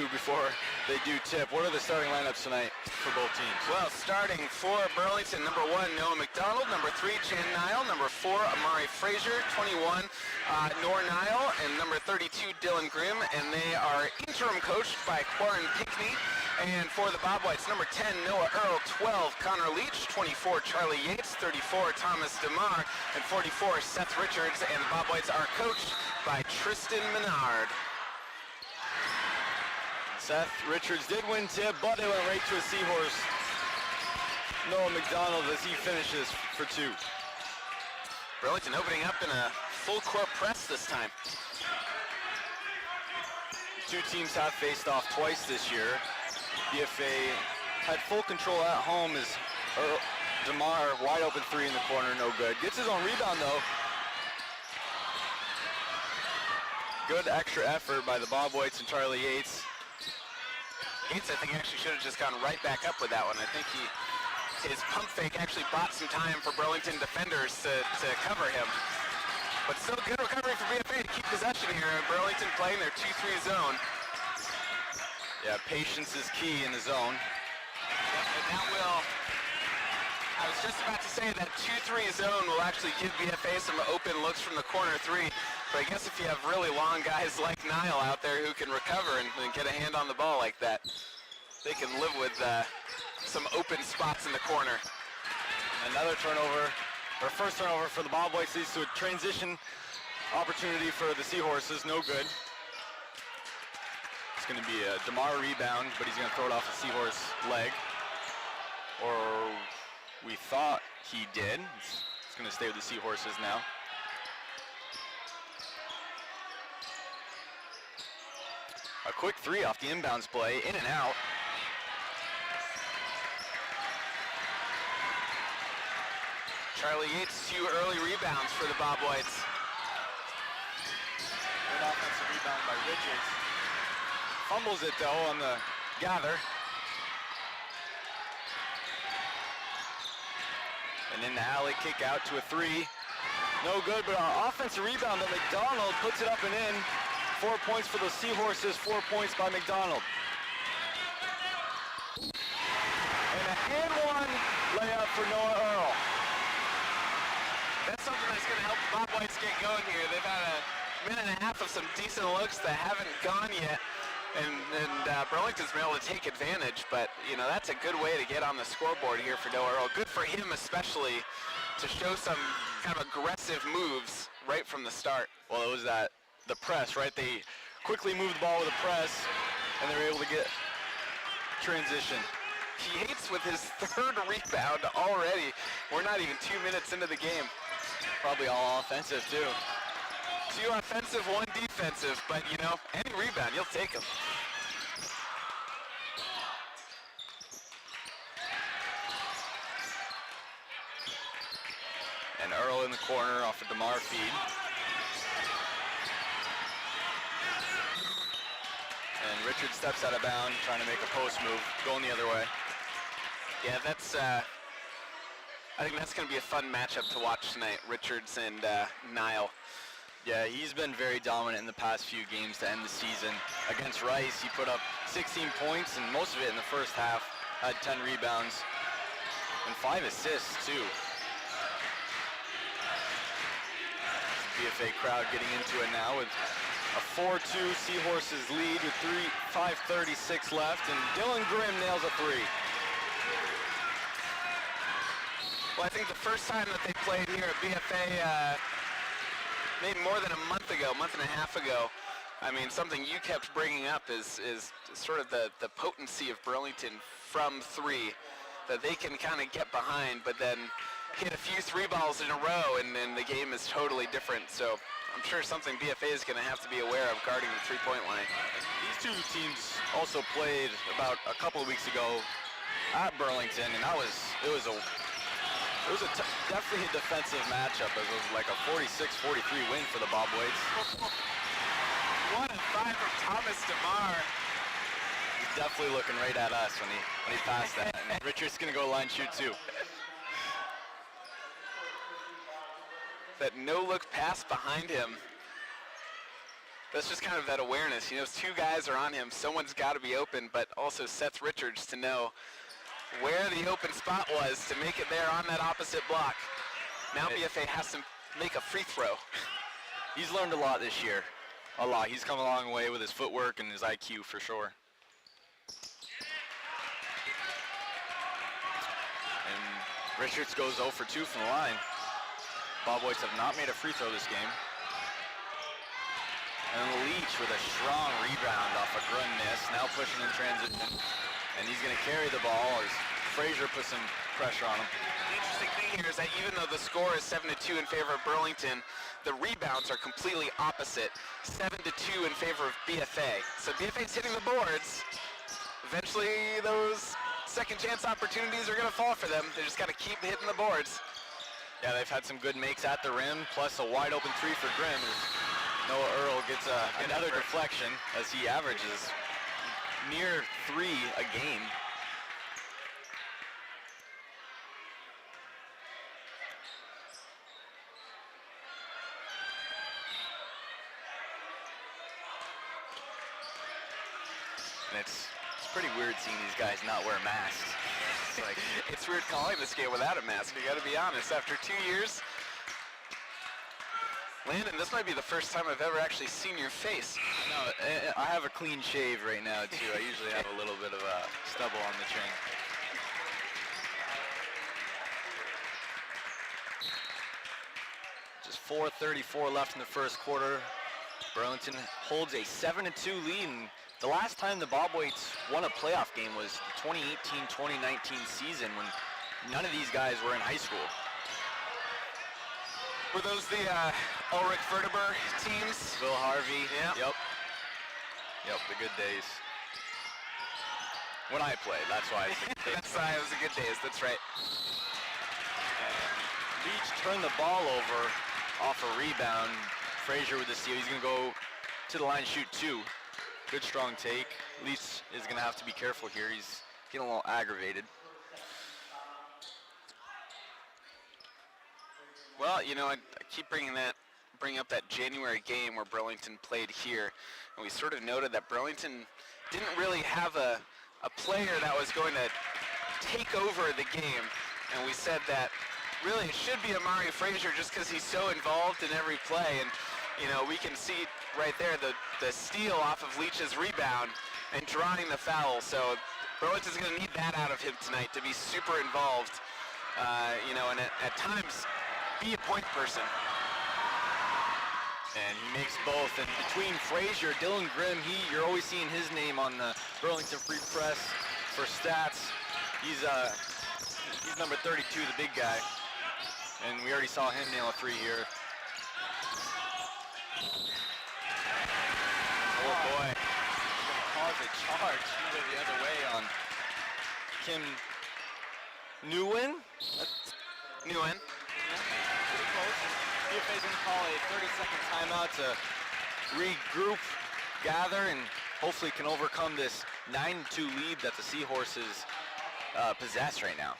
two before they do tip. What are the starting lineups tonight for both teams? Well, starting for Burlington, number 1, Noah McDonald, number 3, Jan Nile, number 4, Amari Frazier, 21, Nor Nile, and number 32, Dylan Grimm, and they are interim coached by Quarren Pinkney. And for the Bobwhites, number 10, Noah Earl, 12, Connor Leach, 24, Charlie Yates, 34, Thomas DeMar, and 44, Seth Richards, and the Bobwhites are coached by Tristan Menard. Seth Richards did win tip, but it went right to a Seahorse. Noah McDonald as he finishes for 2. Burlington opening up in a full court press this time. Two teams have faced off twice this year. BFA had full control at home as DeMar, wide open 3 in the corner, no good. Gets his own rebound though. Good extra effort by the Bobwhites and Charlie Yates. Yates, I think, actually should have just gone right back up with that one. I think his pump fake actually bought some time for Burlington defenders to cover him. But still good recovery for BFA to keep possession here. Burlington playing their 2-3 zone. Yeah, patience is key in the zone. Yep, and that will, I was just about to say that 2-3 zone will actually give BFA some open looks from the corner 3. But I guess if you have really long guys like Nile out there who can recover and get a hand on the ball like that, they can live with some open spots in the corner. Another turnover, or first turnover for the Bobwhites leads to a transition opportunity for the Seahorses, no good. It's going to be a DeMar rebound, but he's going to throw it off the Seahorse leg. Or we thought he did. It's going to stay with the Seahorses now. A quick 3 off the inbounds play, in and out. Charlie Yates, 2 early rebounds for the Bobwhites. Good offensive rebound by Richards. Fumbles it though on the gather. And in the alley, kick out to a 3. No good, but an offensive rebound by McDonald puts it up and in. 4 points for the Seahorses, 4 points by McDonald. And a and 1 layup for Noah Earl. That's something that's going to help the Bobwhites get going here. They've had a minute and a half of some decent looks that haven't gone yet. And Burlington's been able to take advantage, but you know, that's a good way to get on the scoreboard here for Noah Earl. Good for him especially to show some kind of aggressive moves right from the start. Well, it was the press, right? They quickly moved the ball with a press, and they were able to get transition. Yates with his 3rd rebound already. We're not even 2 minutes into the game. Probably all offensive too. 2 offensive, 1 defensive, but you know, any rebound, you'll take them. And Earl in the corner off of DeMar feed. And Richard steps out of bounds, trying to make a post move, going the other way. Yeah, that's, I think that's going to be a fun matchup to watch tonight, Richards and Nile. Yeah, he's been very dominant in the past few games to end the season. Against Rice, he put up 16 points, and most of it in the first half, had 10 rebounds, and 5 assists too. BFA crowd getting into it now with a 4-2 Seahorses lead with 5:36 left, and Dylan Grimm nails a 3. Well, I think the first time that they played here at BFA, maybe more than a month and a half ago, I mean, something you kept bringing up is sort of the potency of Burlington from 3, that they can kind of get behind, but then hit a few 3 balls in a row, and then the game is totally different. So I'm sure something BFA is going to have to be aware of guarding the 3-point line. These two teams also played about a couple of weeks ago at Burlington, and it was definitely a defensive matchup. It was like a 46-43 win for the Bobwhites. 1 and 5 from Thomas DeMar. He's definitely looking right at us when he passed that. And Richard's gonna go line shoot too. That no-look pass behind him. That's just kind of that awareness. You know, if 2 guys are on him, someone's got to be open, but also Seth Richards to know where the open spot was to make it there on that opposite block. Now BFA has to make a free throw. He's learned a lot this year. A lot. He's come a long way with his footwork and his IQ for sure. And Richards goes 0 for 2 from the line. Bobwhites have not made a free throw this game. And Leach with a strong rebound off a Grun miss, now pushing in transition. And he's going to carry the ball as Frazier puts some pressure on him. The interesting thing here is that even though the score is 7-2 in favor of Burlington, the rebounds are completely opposite. 7-2 in favor of BFA. So BFA's hitting the boards. Eventually those second chance opportunities are going to fall for them. They just got to keep hitting the boards. Yeah, they've had some good makes at the rim, plus a wide open 3 for Grimm. Noah Earl gets another deflection as he averages near 3 a game. And it's pretty weird seeing these guys not wear masks. It's like, it's weird calling this game without a mask, you got to be honest. After 2 years, Landon, this might be the first time I've ever actually seen your face. No, I have a clean shave right now too. I usually have a little bit of stubble on the chin. Just 4:34 left in the first quarter. Burlington holds a 7-2 lead. And the last time the Bobwhites won a playoff game was the 2018-2019 season when none of these guys were in high school. Were those the Ulrich Verteber teams? Bill Harvey. Yeah. Yep, the good days. When I played, that's why. That's why it was the good days, that's right. Leach turned the ball over off a rebound. Frazier with the steal. He's going to go to the line, shoot 2. Good strong take. Leach is going to have to be careful here. He's getting a little aggravated. Well, you know, I keep bringing up that January game where Burlington played here, and we sort of noted that Burlington didn't really have a player that was going to take over the game, and we said that really it should be Amari Frazier just because he's so involved in every play, and you know, we can see right there the steal off of Leach's rebound and drawing the foul, so Burlington's going to need that out of him tonight to be super involved, you know, and at times be a point person. And he makes both. And between Frazier, Dylan Grimm, you're always seeing his name on the Burlington Free Press for stats. He's number 32, the big guy. And we already saw him nail a 3 here. Oh boy. He's going to cause a charge. He went the other way on Kim Nguyen. Nguyen. Pretty close. BFA's going to call a 30-second timeout to regroup, gather, and hopefully can overcome this 9-2 lead that the Seahorses possess right now.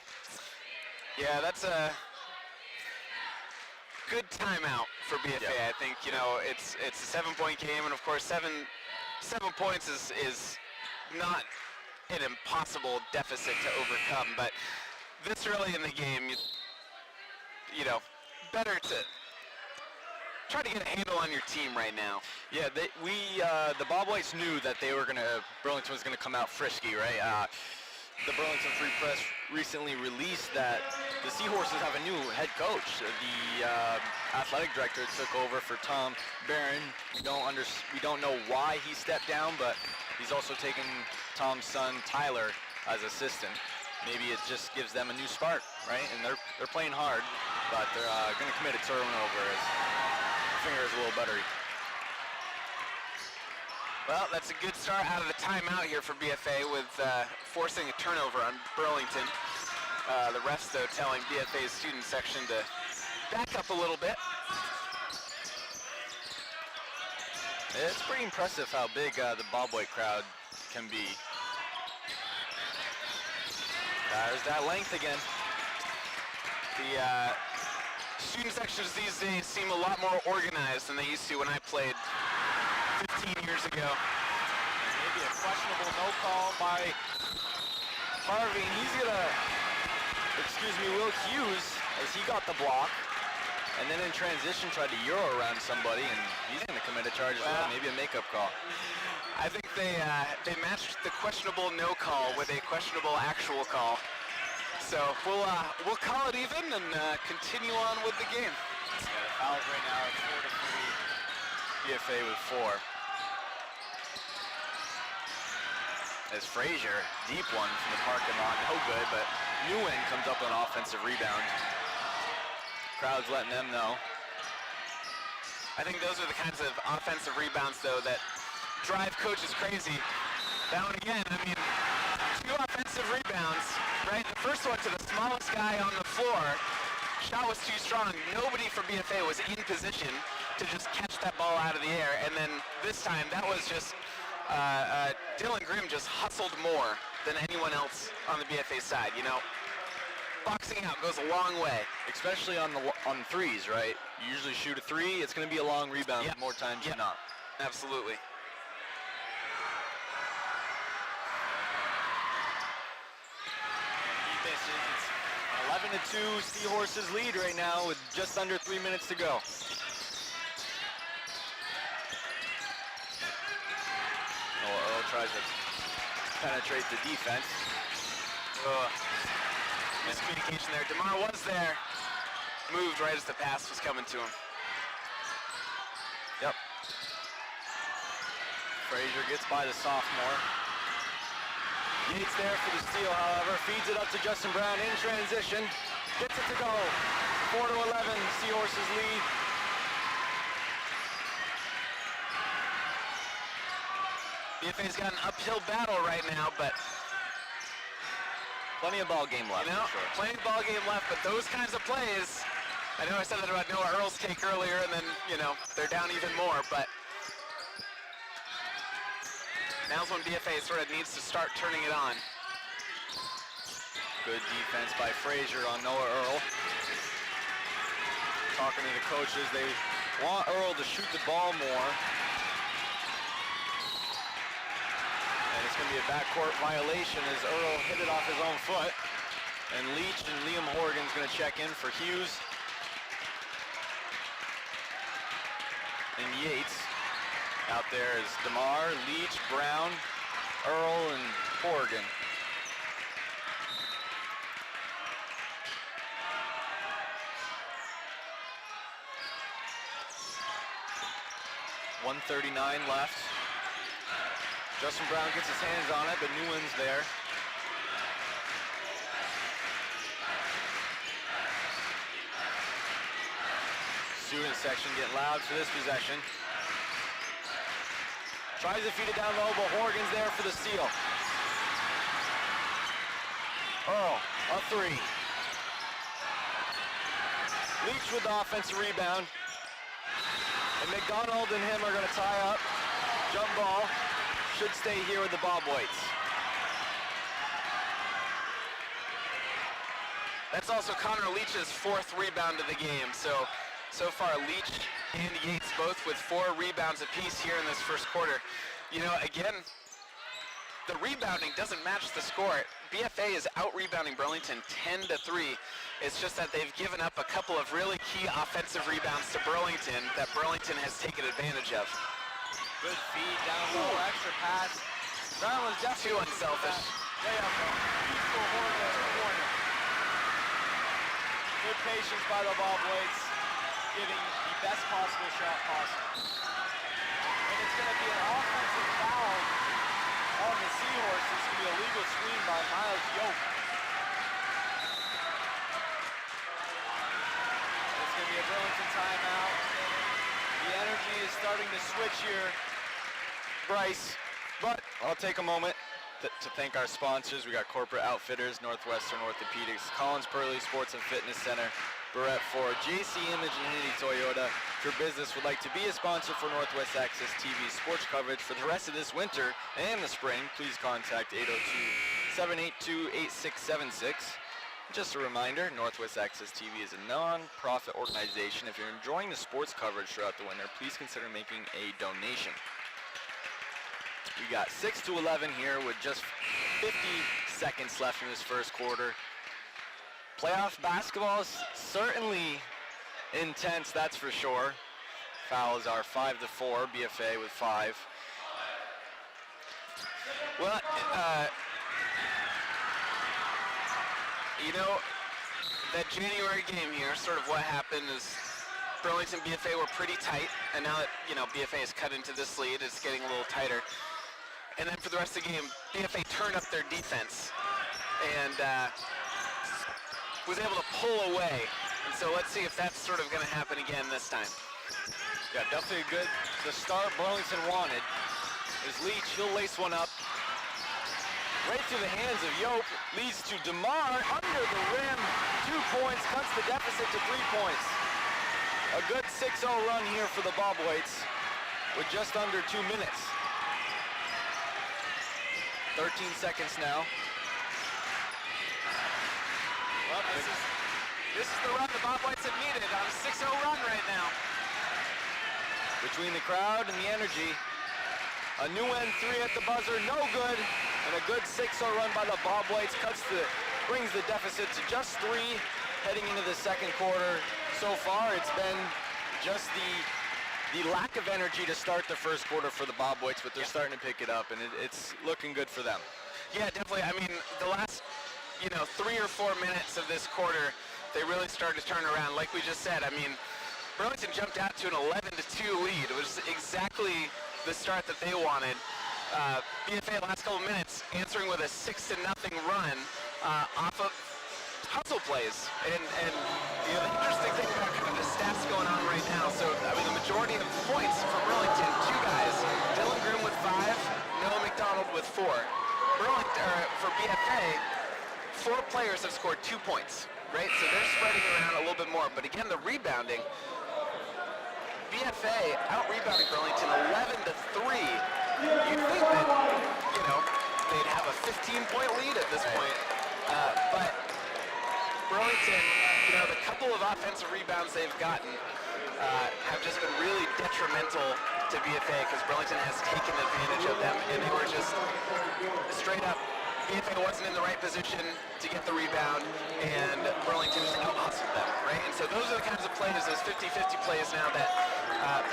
Yeah, that's a good timeout for BFA. Yeah. I think, you know, it's a 7-point game, and of course 7 points is not an impossible deficit to overcome, but this early in the game, you know, better to try to get a handle on your team right now. Yeah, the Bobwhites knew that Burlington was gonna come out frisky, right? The Burlington Free Press recently released that the Seahorses have a new head coach. The athletic director took over for Tom Barron. We don't know why he stepped down, but he's also taken Tom's son Tyler as assistant. Maybe it just gives them a new spark, right? And they're playing hard, but they're going to commit a turnover as the finger is a little buttery. Well, that's a good start out of the timeout here for BFA with forcing a turnover on Burlington. The refs, though, telling BFA's student section to back up a little bit. It's pretty impressive how big the Bobwhite crowd can be. There's that length again. The student sections these days seem a lot more organized than they used to when I played 15 years ago. And maybe a questionable no call by Harvey. And he's gonna, Will Hughes, as he got the block. And then in transition tried to Euro around somebody, and he's gonna commit a charge as well, maybe a makeup call. I think they matched the questionable no call with a questionable actual call. So we'll call it even and continue on with the game. Yeah, the fouls right now are 4-3. BFA with 4. As Frazier, deep one from the parking lot, no good, but Nguyen comes up with an offensive rebound. Crowd's letting them know. I think those are the kinds of offensive rebounds, though, that drive coaches crazy. That one again, I mean, 2 offensive rebounds, right? The first one to the smallest guy on the floor. Shot was too strong. Nobody for BFA was in position to just catch that ball out of the air. And then this time, that was just, Dylan Grimm just hustled more than anyone else on the BFA side, you know? Boxing out goes a long way. Especially on threes, right? You usually shoot a 3, it's going to be a long rebound more times than not. Absolutely. He misses. It's 11-2 Seahorses lead right now with just under 3 minutes to go. Earl tries to penetrate the defense. Miscommunication there. DeMar was there. Moved right as the pass was coming to him. Yep. Frazier gets by the sophomore. Yates there for the steal, however. Feeds it up to Justin Brown in transition. Gets it to go. 4-11, Seahorses lead. BFA's got an uphill battle right now, but plenty of ball game left. You know, plenty of ball game left, but those kinds of plays, I know I said that about Noah Earl's take earlier, and then, you know, they're down even more, but now's when BFA sort of needs to start turning it on. Good defense by Frazier on Noah Earl. Talking to the coaches, they want Earl to shoot the ball more. And it's going to be a backcourt violation as Earl hit it off his own foot. And Leach and Liam Horgan's going to check in for Hughes. And Yates. Out there is DeMar, Leach, Brown, Earl, and Horgan. .139 left. Justin Brown gets his hands on it, but Nguyen's there. Student section getting loud for this possession. Tries to feed it down low, but Horgan's there for the steal. Earl, a 3. Leach with the offensive rebound. And McDonald and him are going to tie up. Jump ball. Should stay here with the Bobwhites. That's also Connor Leach's 4th rebound of the game. So far, Leach and Yates both with 4 rebounds apiece here in this first quarter. You know, again, the rebounding doesn't match the score. BFA is out-rebounding Burlington 10-3. It's just that they've given up a couple of really key offensive rebounds to Burlington that Burlington has taken advantage of. Good feed down low, extra pass. Brown was definitely too unselfish. Peaceful Horgan to the corner. Good patience by the Bobwhites, getting the best possible shot possible. And it's going to be an offensive foul on the Seahorses. It's going to be a legal screen by Miles Yoke. It's going to be a Burlington timeout. The energy is starting to switch here, Bryce, but I'll take a moment to thank our sponsors. We got Corporate Outfitters, Northwestern Orthopedics, Collins Pearly Sports and Fitness Center, Barrett Ford, JC Image and Unity Toyota. If your business would like to be a sponsor for Northwest Access TV sports coverage for the rest of this winter and the spring, please contact 802-782-8676. Just a reminder, Northwest Access TV is a non-profit organization. If you're enjoying the sports coverage throughout the winter, please consider making a donation. We got 6-11 here with just 50 seconds left in this first quarter. Playoff basketball is certainly intense, that's for sure. Fouls are 5-4, BFA with 5. Well, you know, that January game here, sort of what happened is Burlington BFA were pretty tight, and now that, you know, BFA has cut into this lead, it's getting a little tighter. And then for the rest of the game, BFA turned up their defense and was able to pull away. And so let's see if that's sort of going to happen again this time. Yeah, definitely good. The start Burlington wanted. Is Leach, he'll lace one up. Right through the hands of Yope, leads to DeMar under the rim. 2 points, cuts the deficit to 3 points. A good 6-0 run here for the Bobwhites with just under 2 minutes. 13 seconds now. Well, this is the run the Bobwhites have needed on a 6-0 run right now. Between the crowd and the energy, a new end 3 at the buzzer, no good, and a good 6-0 run by the Bobwhites brings the deficit to just 3 heading into the second quarter. So far, it's been just the lack of energy to start the first quarter for the Bobwhites, but they're starting to pick it up, and it's looking good for them. Yeah, definitely. I mean, the last, 3 or 4 minutes of this quarter, they really started to turn around. Like we just said, I mean, Burlington jumped out to an 11-2 lead. It was exactly the start that they wanted. BFA the last couple minutes answering with a 6-0 run off of hustle plays. And the interesting thing about kind of the stats going on right now, so I mean the majority of points for Burlington, 2 guys, Dylan Grimm with 5, Noah McDonald with 4. For BFA, 4 players have scored 2 points, right? So they're spreading around a little bit more. But again, the rebounding, BFA out-rebounding Burlington 11-3. You'd think that, they'd have a 15-point lead at this point. But Burlington, the couple of offensive rebounds they've gotten have just been really detrimental to BFA because Burlington has taken advantage of them, and they were just straight up, BFA wasn't in the right position to get the rebound, and Burlington just out-hustled them, right? And so those are the kinds of plays, those 50-50 plays now that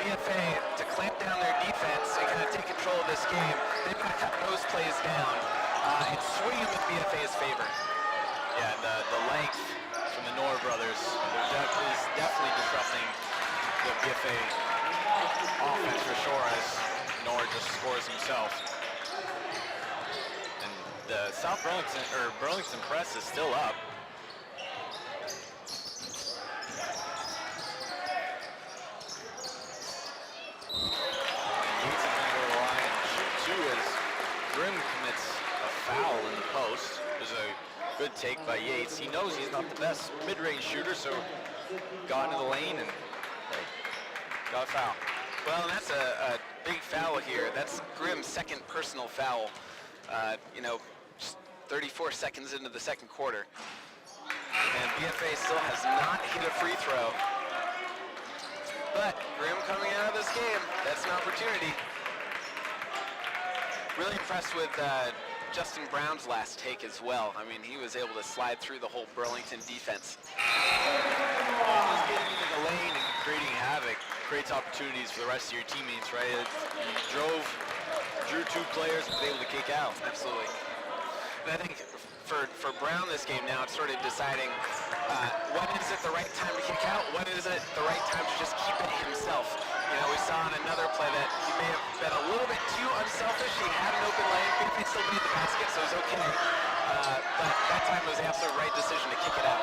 BFA, to clamp down their defense and kind of take control of this game, they've got to cut those plays down and swing them in BFA's favor. Yeah, the length from the Noor brothers is definitely disrupting the BFA offense for sure, as Noor just scores himself. And the Burlington press is still up. And Yates is going to go to the line and shoot 2 as Grimm commits a foul in the post. There's a good take by Yates. He knows he's not the best mid-range shooter, so got into the lane and got a foul. Well, that's a big foul here. That's Grimm's second personal foul, just 34 seconds into the second quarter. And BFA still has not hit a free throw. But Grimm coming out of this game, that's an opportunity. Really impressed with Justin Brown's last take as well. I mean, he was able to slide through the whole Burlington defense. Just getting into the lane and creating havoc creates opportunities for the rest of your teammates, right? He drew 2 players and was able to kick out. Absolutely. And I think for Brown this game now, it's sort of deciding when is it the right time to kick out, when is it the right time to just keep it himself. We saw on another play that he may have been a little bit too unselfish. He had an open lane, but he still made the basket, so it was okay. But that time was the absolute right decision to kick it out.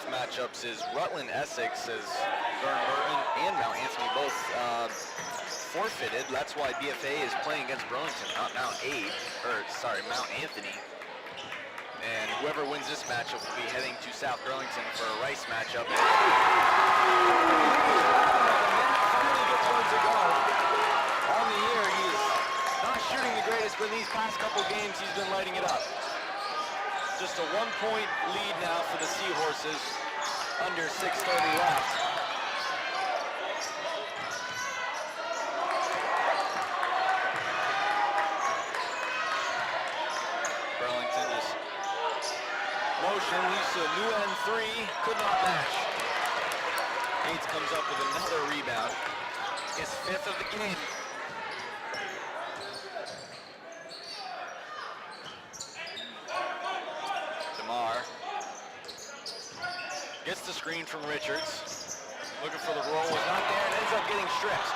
Matchups is Rutland Essex as Burton and Mount Anthony both forfeited. That's why BFA is playing against Burlington, not Mount Anthony. And whoever wins this matchup will be heading to South Burlington for a Rice matchup. On the year, he's not shooting the greatest but in these past couple games, he's been lighting it up. Just a 1-point lead now for the Seahorses, under 6:30 left. Burlington just motion, leads to a new end three, could not match. Yates comes up with another rebound. His 5th of the game. DeMar gets the screen from Richards. Looking for the roll, was not there, and ends up getting stripped.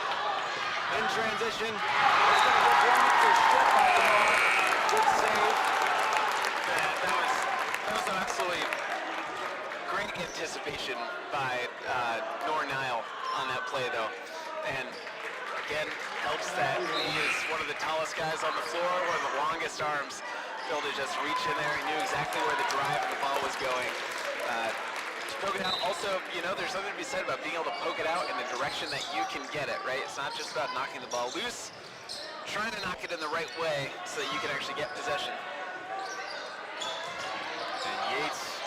In transition, it's going to go down for strip by DeMar. Good save. Yeah, that was an absolutely great anticipation by Nor Nile on that play, though. And again, helps that he is one of the tallest guys on the floor, one of the longest arms. Able to just reach in there. He knew exactly where the drive and the ball was going. To poke it out. Also, you know, there's something to be said about being able to poke it out in the direction that you can get it, right? It's not just about knocking the ball loose, trying to knock it in the right way so that you can actually get possession. And Yates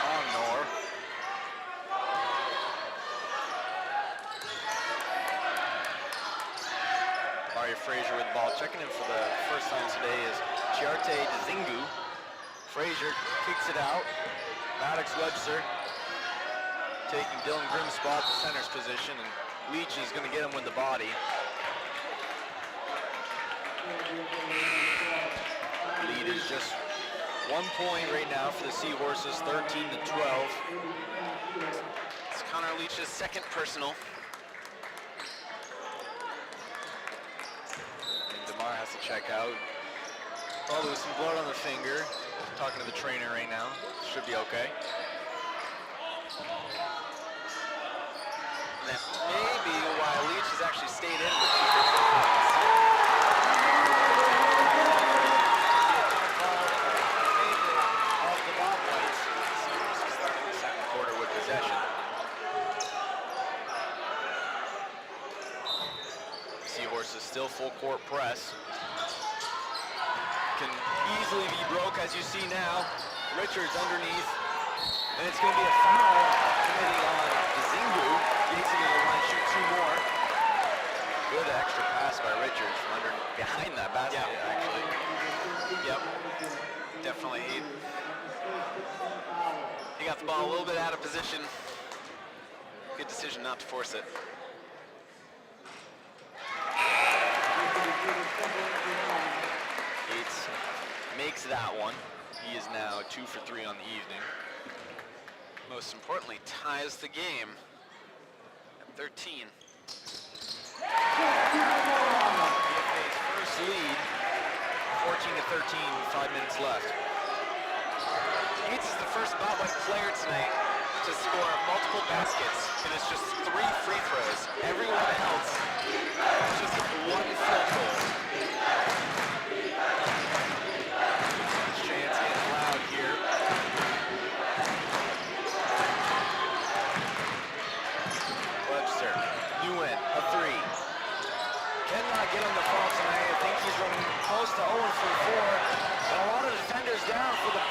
on Nor. Mario Frazier with the ball. Checking in for the first time today is Chiarte Zingu. Frazier kicks it out. Maddox Webster taking Dylan Grimm's spot, the center's position, and Leach is going to get him with the body. Lead is just 1 point right now for the Seahorses, 13-12. It's Connor Leach's 2nd personal. And DeMar has to check out. Probably with some blood on the finger. Talking to the trainer right now. Should be okay. And that may be why Leach has actually stayed in with Of the Bobwhites. Seahorses starting the second quarter with possession. Seahorses still full court press. Can easily be broke, as you see now. Richards underneath, and it's going to be a foul committing on Zingu. Yates going to line shoot 2 more. Good extra pass by Richards from behind that basket, actually. Yep, definitely. He got the ball a little bit out of position. Good decision not to force it. Yates makes that one. He is now 2 for 3 on the evening. Most importantly, ties the game at 13. BFA's first lead, 14-13, 5 minutes left. Yates is the first Bobwhite player tonight to score multiple baskets, and it's just 3 free throws. Everyone else just 1 field goal. Chance getting loud here. Webster, Nguyen, a 3. Cannot get him to fall tonight. I think he's running close to 0 for 4. And a lot of defenders down for the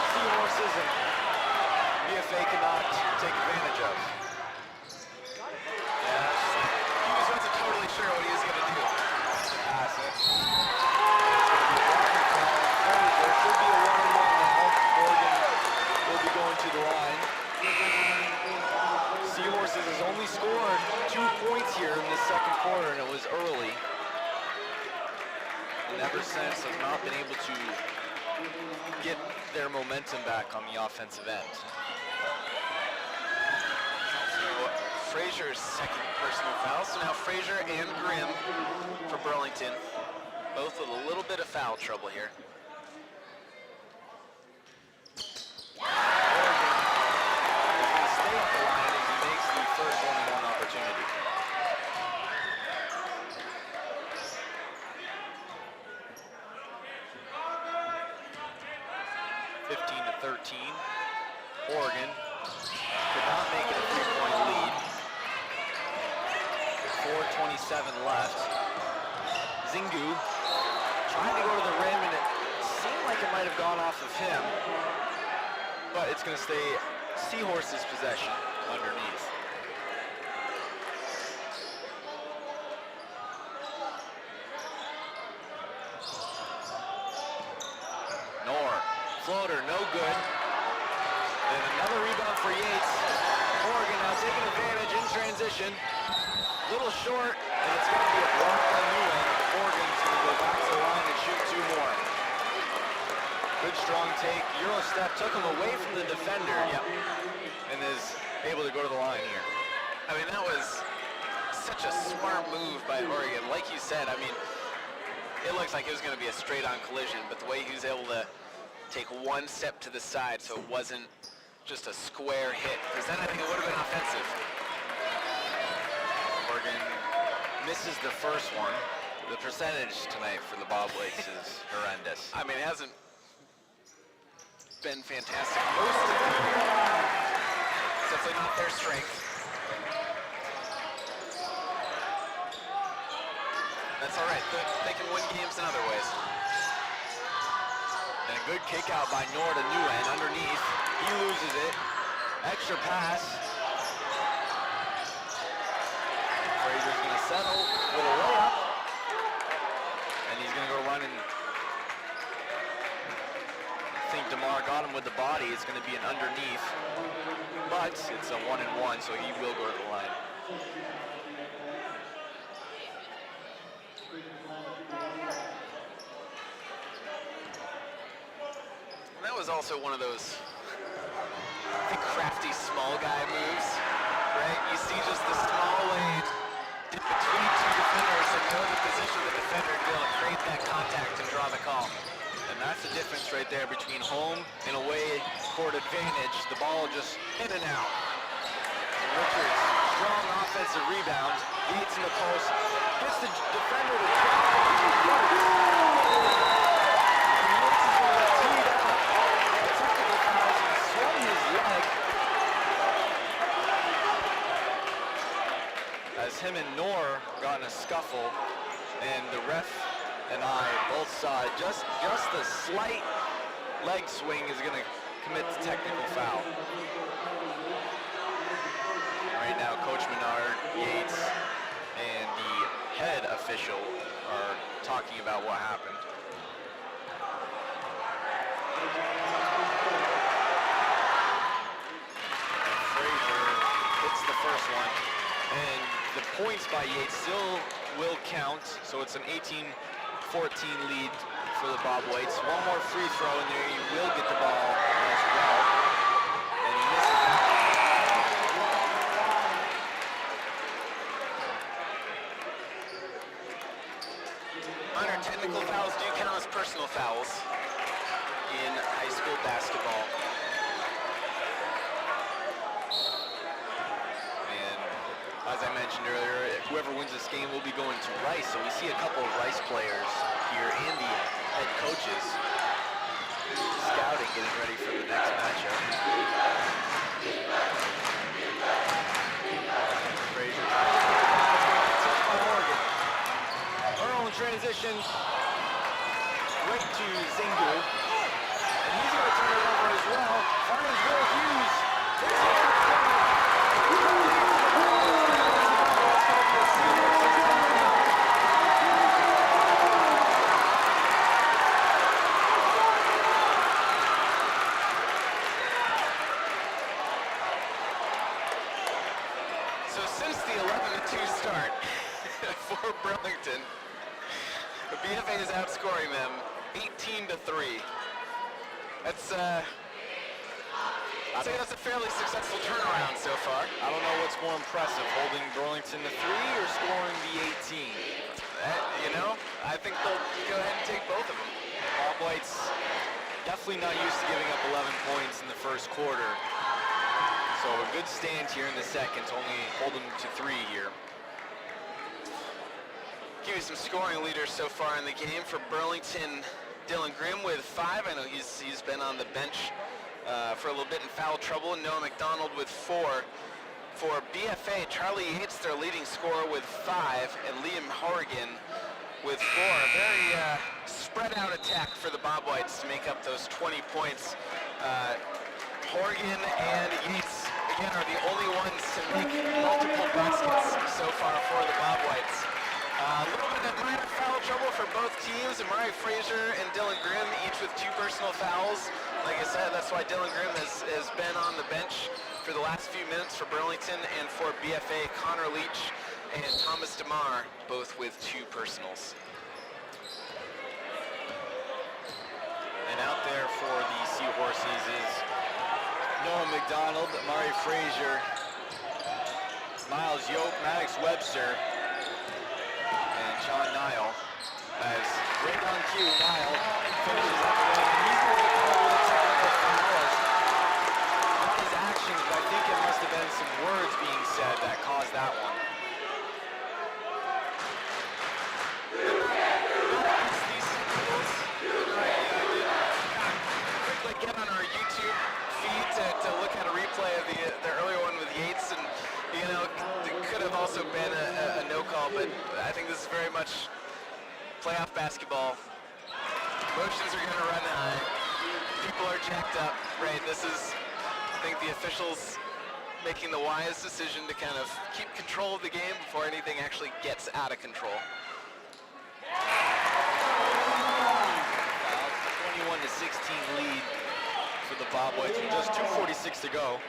Seahorses, and BFA cannot take advantage of. Yeah, he wasn't totally sure what he was going to do. Pass it. There should be a 1-on-1 now. Oregon will be going to the line. Seahorses has only scored 2 points here in the second quarter, and it was early. And ever since, have not been able to get their momentum back on the offensive end. So Frazier's 2nd personal foul. So now Frazier and Grimm for Burlington. Both with a little bit of foul trouble here. Stay up the line as he makes the first 1-on-1 opportunity. Oregon could not make it a 3-point lead. 4:27 left. Zingu Trying to go to the rim, and it seemed like it might have gone off of him. But it's going to stay Seahorses' possession underneath. Floater, no good. And another rebound for Yates. Oregon now taking advantage in transition. Little short, and it's going to be a block by Nguyen. Oregon's going to go back to the line and shoot 2 more. Good strong take. Euro step took him away from the defender. Yep. And is able to go to the line here. I mean, that was such a smart move by Oregon. Like you said, I mean, it looks like it was going to be a straight-on collision, but the way he was able to take 1 step to the side so it wasn't just a square hit, because then I think it would have been offensive. Oregon misses the first one. The percentage tonight for the Bobwhites is horrendous. I mean, it hasn't been fantastic most of the year. It's definitely not their strength. That's all right. They can win games in other ways. And a good kick out by Nor to Nguyen underneath. He loses it. Extra pass. Frazier's going to settle with a layup. And he's going to go run and I think DeMar got him with the body. It's going to be an underneath. But it's a 1-and-1, so he will go to the line. That was also one of those crafty small guy moves, right? You see just the small lane in between 2 defenders and know the position of the defender and be able to create that contact and draw the call. And that's the difference right there between home and away court advantage. The ball just in and out. Richards, strong offensive rebound, beats in the post, gets the defender to drop it. Him and Nor got in a scuffle, and the ref and I both saw it. Just the slight leg swing is going to commit the technical foul. Right now, Coach Menard, Yates, and the head official are talking about what happened. Frazier hits the first one, and the points by Yates still will count, so it's an 18-14 lead for the Bobwhites. One more free throw, and there he will get the ball as well. And he misses it. Minor technical fouls do count as personal fouls in high school basketball. As I mentioned earlier, whoever wins this game will be going to Rice, so we see a couple of Rice players here and the head coaches scouting, getting ready for the next matchup. Frazier. Touched by Oregon. Earl in transition. Right to Zingu. And he's going to turn it over as well. Finds Will Hughes. So since the 11-2 start for Burlington, the BFA is outscoring them 18-3. That's I'd say that's a fairly successful turnaround so far. I don't know what's more impressive, holding Burlington to 3 or scoring the 18. You know, I think they'll go ahead and take both of them. Bobwhites definitely not used to giving up 11 points in the first quarter. So a good stand here in the second to only hold them to 3 here. Give you some scoring leaders so far in the game for Burlington. Dylan Grimm with 5. I know he's been on the bench for a little bit in foul trouble. Noah McDonald with 4. For BFA, Charlie Yates, their leading scorer with 5, and Liam Horrigan with 4. A very spread out attack for the Bobwhites to make up those 20 points. Horgan and Yates, again, are the only ones to make multiple baskets so far for the Bobwhites. A little bit of minor foul trouble for both teams. Amari Frazier and Dylan Grimm, each with 2 personal fouls. Like I said, that's why Dylan Grimm has been on the bench for the last few minutes for Burlington, and for BFA, Connor Leach and Thomas DeMar, both with 2 personals. And out there for the Seahorses is Noah McDonald, Amari Frazier, Miles Yoke, Maddox Webster, and John Nile. As right on cue, Nile finishes at the rim. He's going to be called with a technical foul. Not his actions, but I think it must have been some words being said that caused that one. Get on our YouTube feed to look at a replay of the earlier one with Yates, and you know, it could have also been a no call, but I think this is very much playoff basketball. Emotions are going to run high. People are jacked up, right? This is, I think, the officials making the wise decision to kind of keep control of the game before anything actually gets out of control. 21-16 lead for the Bobwhites with just 2:46 to go.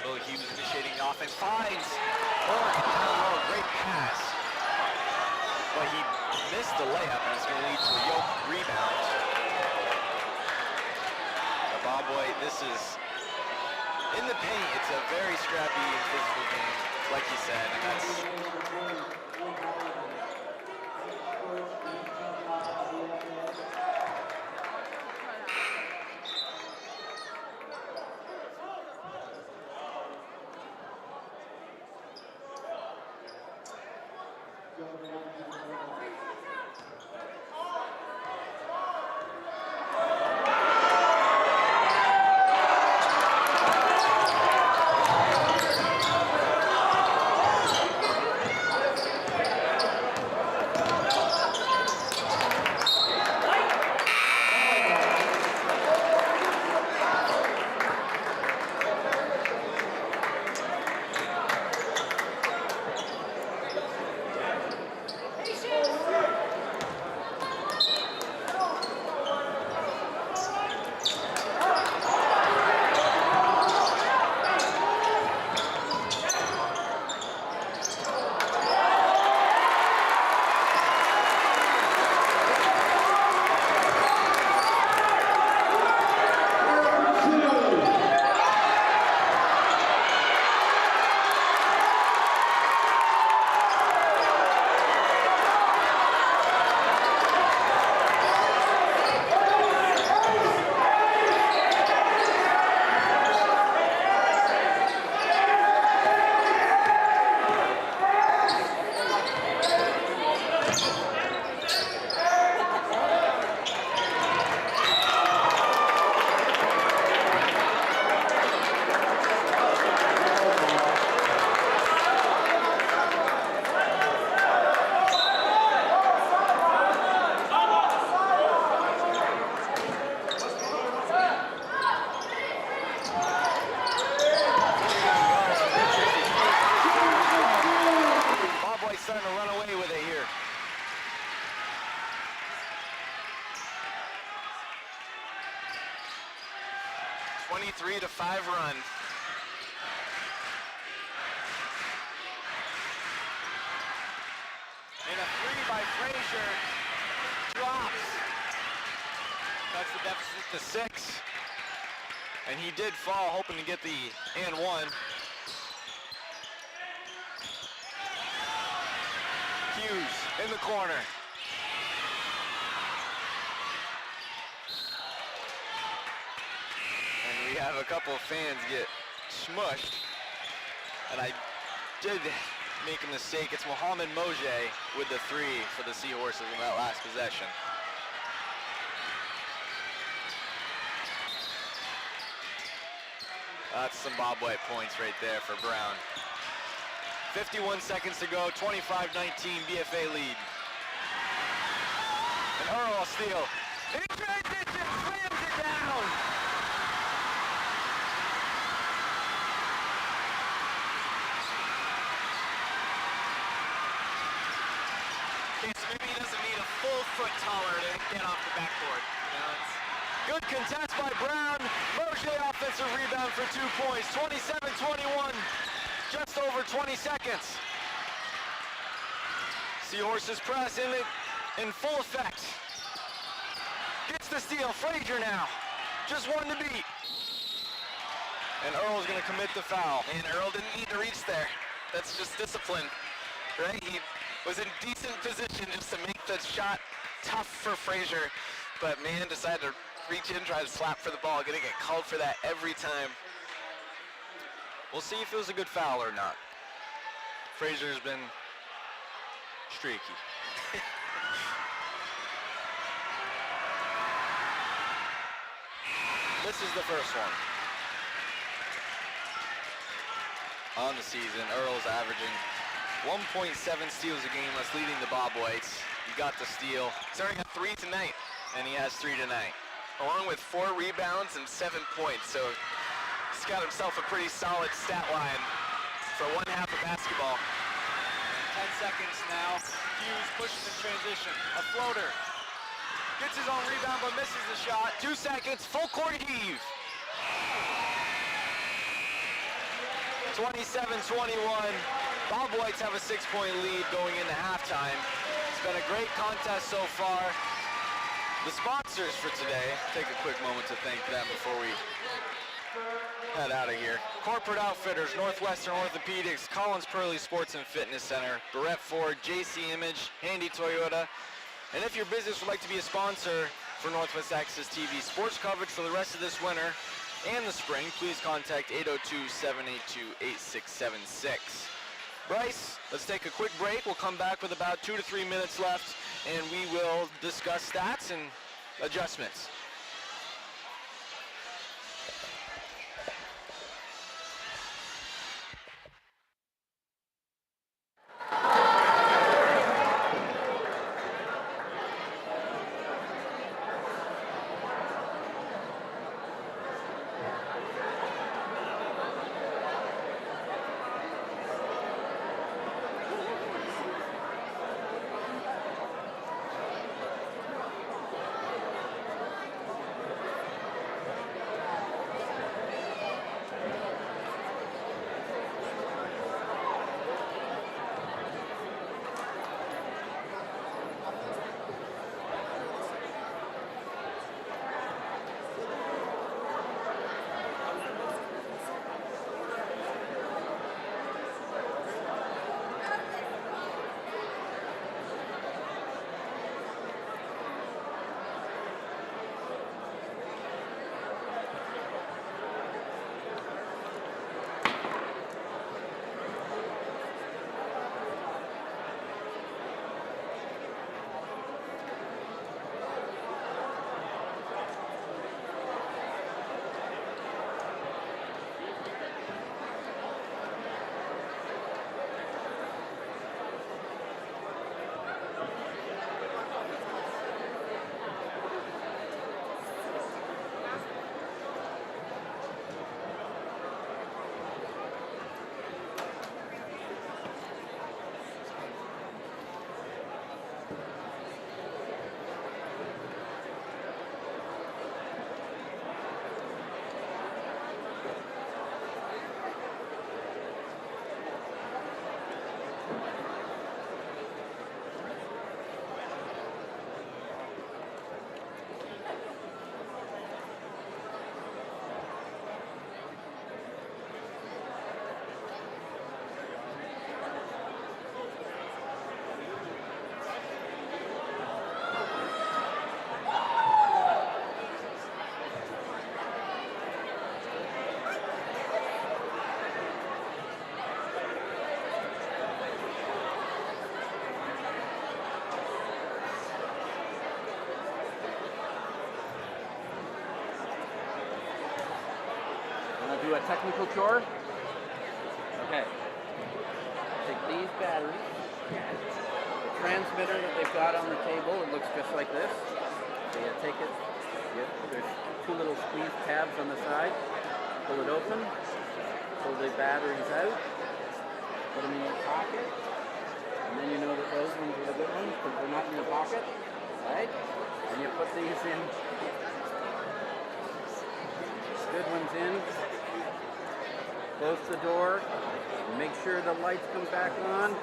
Billy Hughes initiating the offense, finds Burlington down low, great pass. But he missed the layup, and it's going to lead to a Yoke rebound. Bobwhite, this is in the paint. It's a very scrappy and physical game, like you said, and that's starting to run away with it here. "23-5 run. And a three by Frazier drops. Cuts the deficit to 6. And he did fall, hoping to get the and one. Hughes in the corner. And we have a couple of fans get smushed. And I did make a mistake. It's Mohamed Mojay with the 3 for the Seahorses in that last possession. That's some Bobwhite points right there for Brown. 51 seconds to go, 25-19 BFA lead. And Earl steal. In transition, slams it down. Okay, so maybe he doesn't need a full foot taller to get off the backboard. You know, it's Good contest by Brown. Roger offensive rebound for 2 points. 27-21, just over 20 seconds. Seahorses press in full effect. Gets the steal, Frazier now. Just one to beat. And Earl's gonna commit the foul. And Earl didn't need to reach there. That's just discipline, right? He was in decent position just to make the shot tough for Frazier, but man decided to reach in, try to slap for the ball. Gonna get called for that every time. We'll see if it was a good foul or not. Frazier's been streaky. This is the first one. On the season, Earl's averaging 1.7 steals a game. That's leading the Bobwhites. He got the steal. He's already got 3 tonight, And he has 3 tonight. along with 4 rebounds and 7 points. So he's got himself a pretty solid stat line for one half of basketball. 10 seconds now. Hughes pushes in transition. A floater. Gets his own rebound but misses the shot. 2 seconds. Full court heave. 27-21. Bobwhites have a 6-point lead going into halftime. It's been a great contest so far. The sponsors for today, take a quick moment to thank them before we head out of here. Corporate Outfitters, Northwestern Orthopedics, Collins Purley Sports and Fitness Center, Barrett Ford, JC Image, Handy Toyota. And if your business would like to be a sponsor for Northwest Access TV sports coverage for the rest of this winter and the spring, please contact 802-782-8676. Bryce, let's take a quick break. We'll come back with about 2 to 3 minutes left, and we will discuss stats and adjustments. do a technical chore? Okay. Take these batteries. The transmitter that they've got on the table, it looks just like this. So you take it, there's two little squeeze tabs on the side. Pull it open, pull the batteries out, put them in your pocket, and then you know that those ones are the good ones because they're not in your pocket, right? And you put these in, good ones in, close the door, make sure the lights come back on,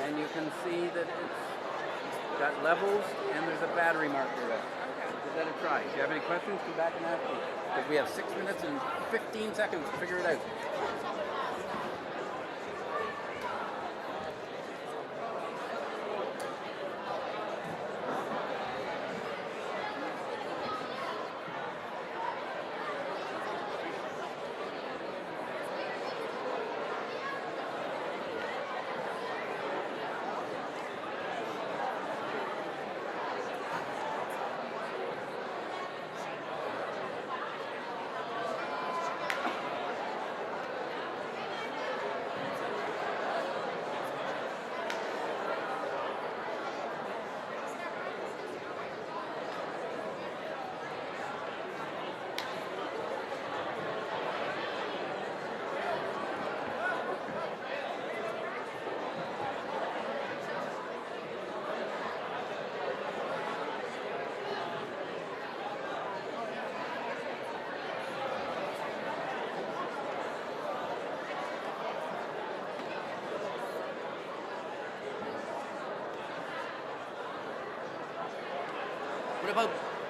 and you can see that it's got levels and there's a battery marker there. Give that a try. If you have any questions, come back and ask me. Because we have 6 minutes and 15 seconds to figure it out.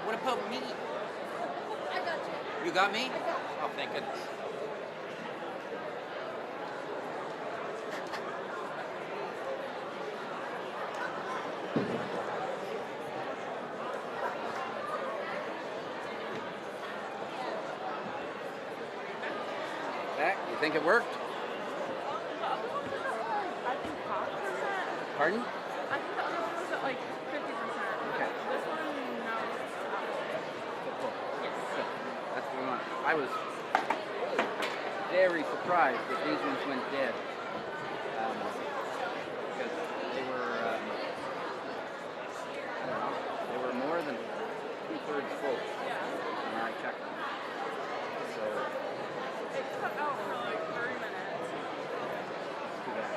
What about me? I got you. You got me? Oh, thank goodness. That, you think it worked? I think 5%. Pardon? I think the other one was at like 50%. Okay. This one, no. Cool. Yes. Good. That's what we want. I was very surprised that these ones went dead. Because they were, I don't know, they were more than 2/3 full when I checked them. So, It cut out for like 30 minutes. too bad.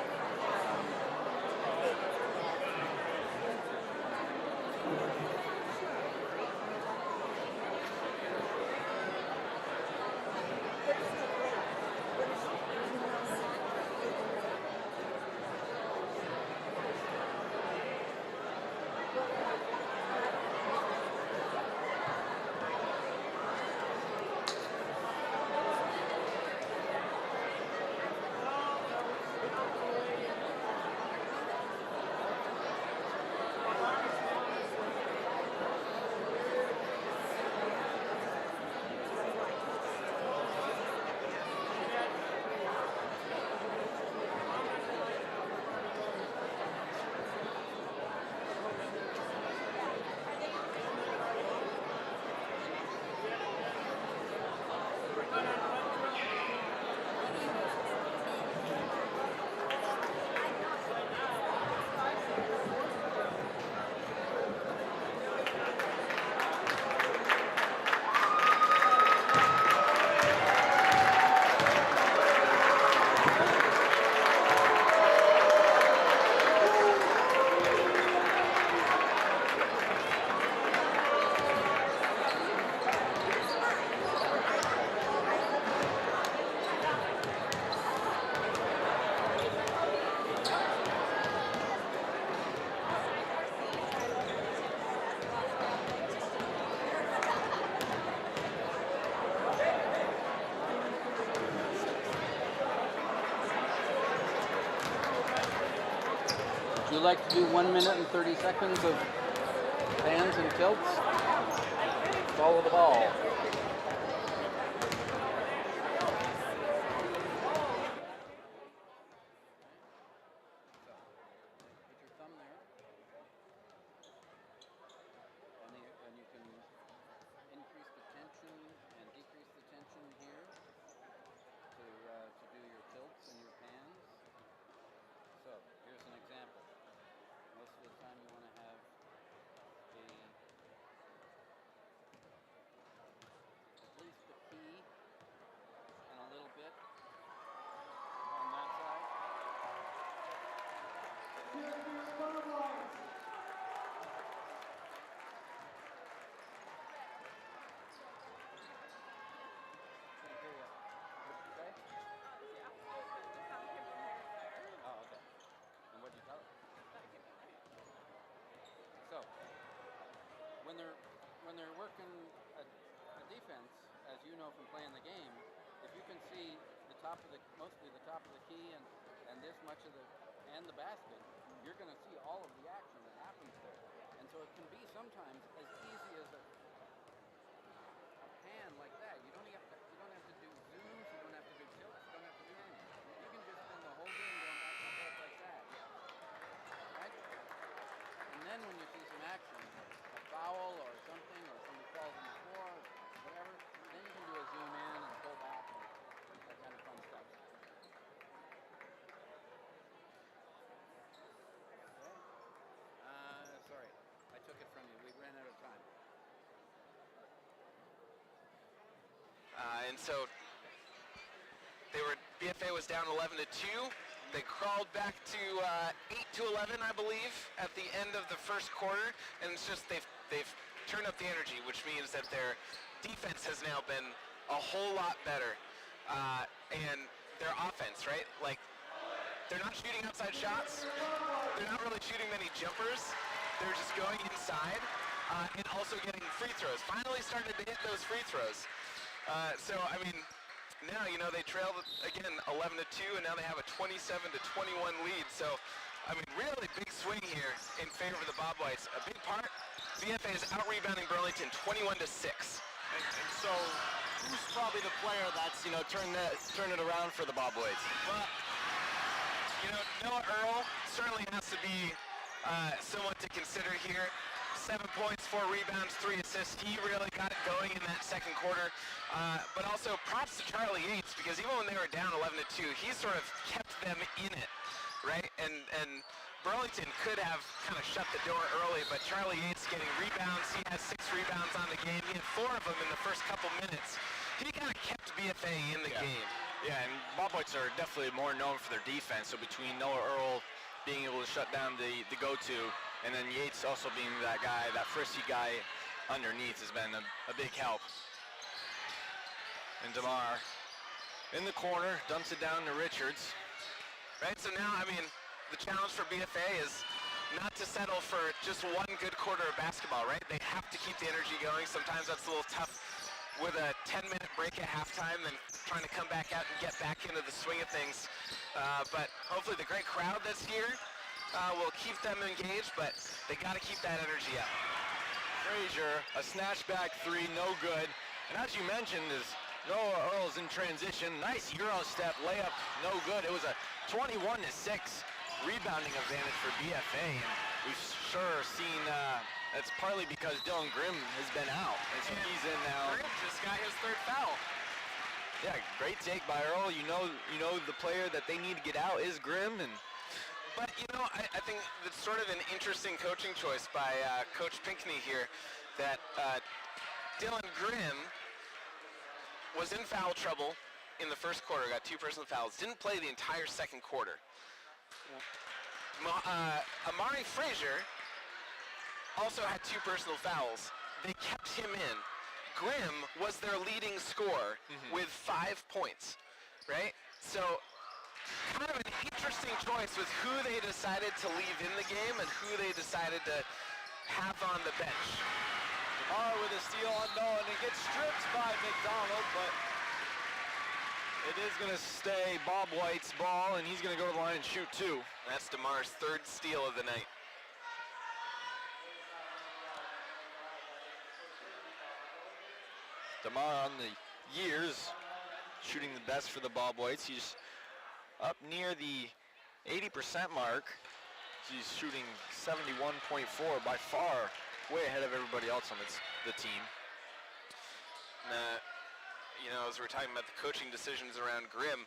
Would you like to do 1 minute and 30 seconds of fans and tilts? Follow the ball. Put your thumb there. And you can increase the tension and decrease the tension here. when they're working a defense, as you know from playing the game, if you can see mostly the top of the key and this much of the basket, you're going to see all of the action that happens there. And so it can be sometimes as easy as a pan like that. You don't have to do zooms, you don't have to do tilts, you don't have to do anything. You can just spend the whole game going back and forth like that. Right? And then when you see some action, a foul or something, or somebody falls on the floor, whatever, then you can do a zoom in and pull back and that kind of fun stuff. Okay. Sorry, I took it from you. We ran out of time. And so BFA was down 11-2. They crawled back to 8-11, I believe, at the end of the first quarter, and it's just they've turned up the energy, which means that their defense has now been a whole lot better, and their offense, right? Like, they're not shooting outside shots. They're not really shooting many jumpers. They're just going inside and also getting free throws. Finally started to hit those free throws. So, I mean, now, they trailed again 11-2, and now they have a 27-21 lead. So, I mean, really big swing here in favor of the Bobwhites. A big part, BFA is out-rebounding Burlington 21-6. And so, who's probably the player that's, turn it around for the Bobwhites? Well, Noah Earl certainly has to be someone to consider here. 7 points, 4 rebounds, 3 assists. He really got it going in that second quarter. But also props to Charlie Yates, because even when they were down 11-2, he sort of kept them in it, right? And Burlington could have kind of shut the door early, but Charlie Yates getting rebounds. He has 6 rebounds on the game. He had 4 of them in the first couple minutes. He kind of kept BFA in the game. Yeah, and Bobwhites are definitely more known for their defense. So between Noah Earl being able to shut down the go-to, and then Yates also being that guy, that frisky guy underneath, has been a big help. And DeMar in the corner, dumps it down to Richards. Right, so now, I mean, the challenge for BFA is not to settle for just one good quarter of basketball, right? They have to keep the energy going. Sometimes that's a little tough with a 10-minute break at halftime and trying to come back out and get back into the swing of things. But hopefully the great crowd that's here will keep them engaged, but they got to keep that energy up. Frazier, a snatchback 3, no good. And as you mentioned, is Noah Earl's in transition. Nice Euro step, layup, no good. It was a 21-6 rebounding advantage for BFA, and we've sure seen that's partly because Dylan Grimm has been out, and so he's in now. Grimm just got his 3rd foul. Yeah, great take by Earl. You know the player that they need to get out is Grimm, But, I think that's sort of an interesting coaching choice by Coach Pinckney here, that Dylan Grimm was in foul trouble in the first quarter, got 2 personal fouls, didn't play the entire second quarter. Amari Frazier also had 2 personal fouls. They kept him in. Grimm was their leading scorer with 5 points, right? So, kind of an interesting choice with who they decided to leave in the game and who they decided to have on the bench. DeMar with a steal on Noah, and it gets stripped by McDonald, but it is going to stay Bobwhite's ball, and he's going to go to the line and shoot 2. That's DeMar's 3rd steal of the night. DeMar on the years, shooting the best for the Bobwhites. He's up near the 80% mark. He's shooting 71.4, by far way ahead of everybody else on the team. As we're talking about the coaching decisions around Grimm,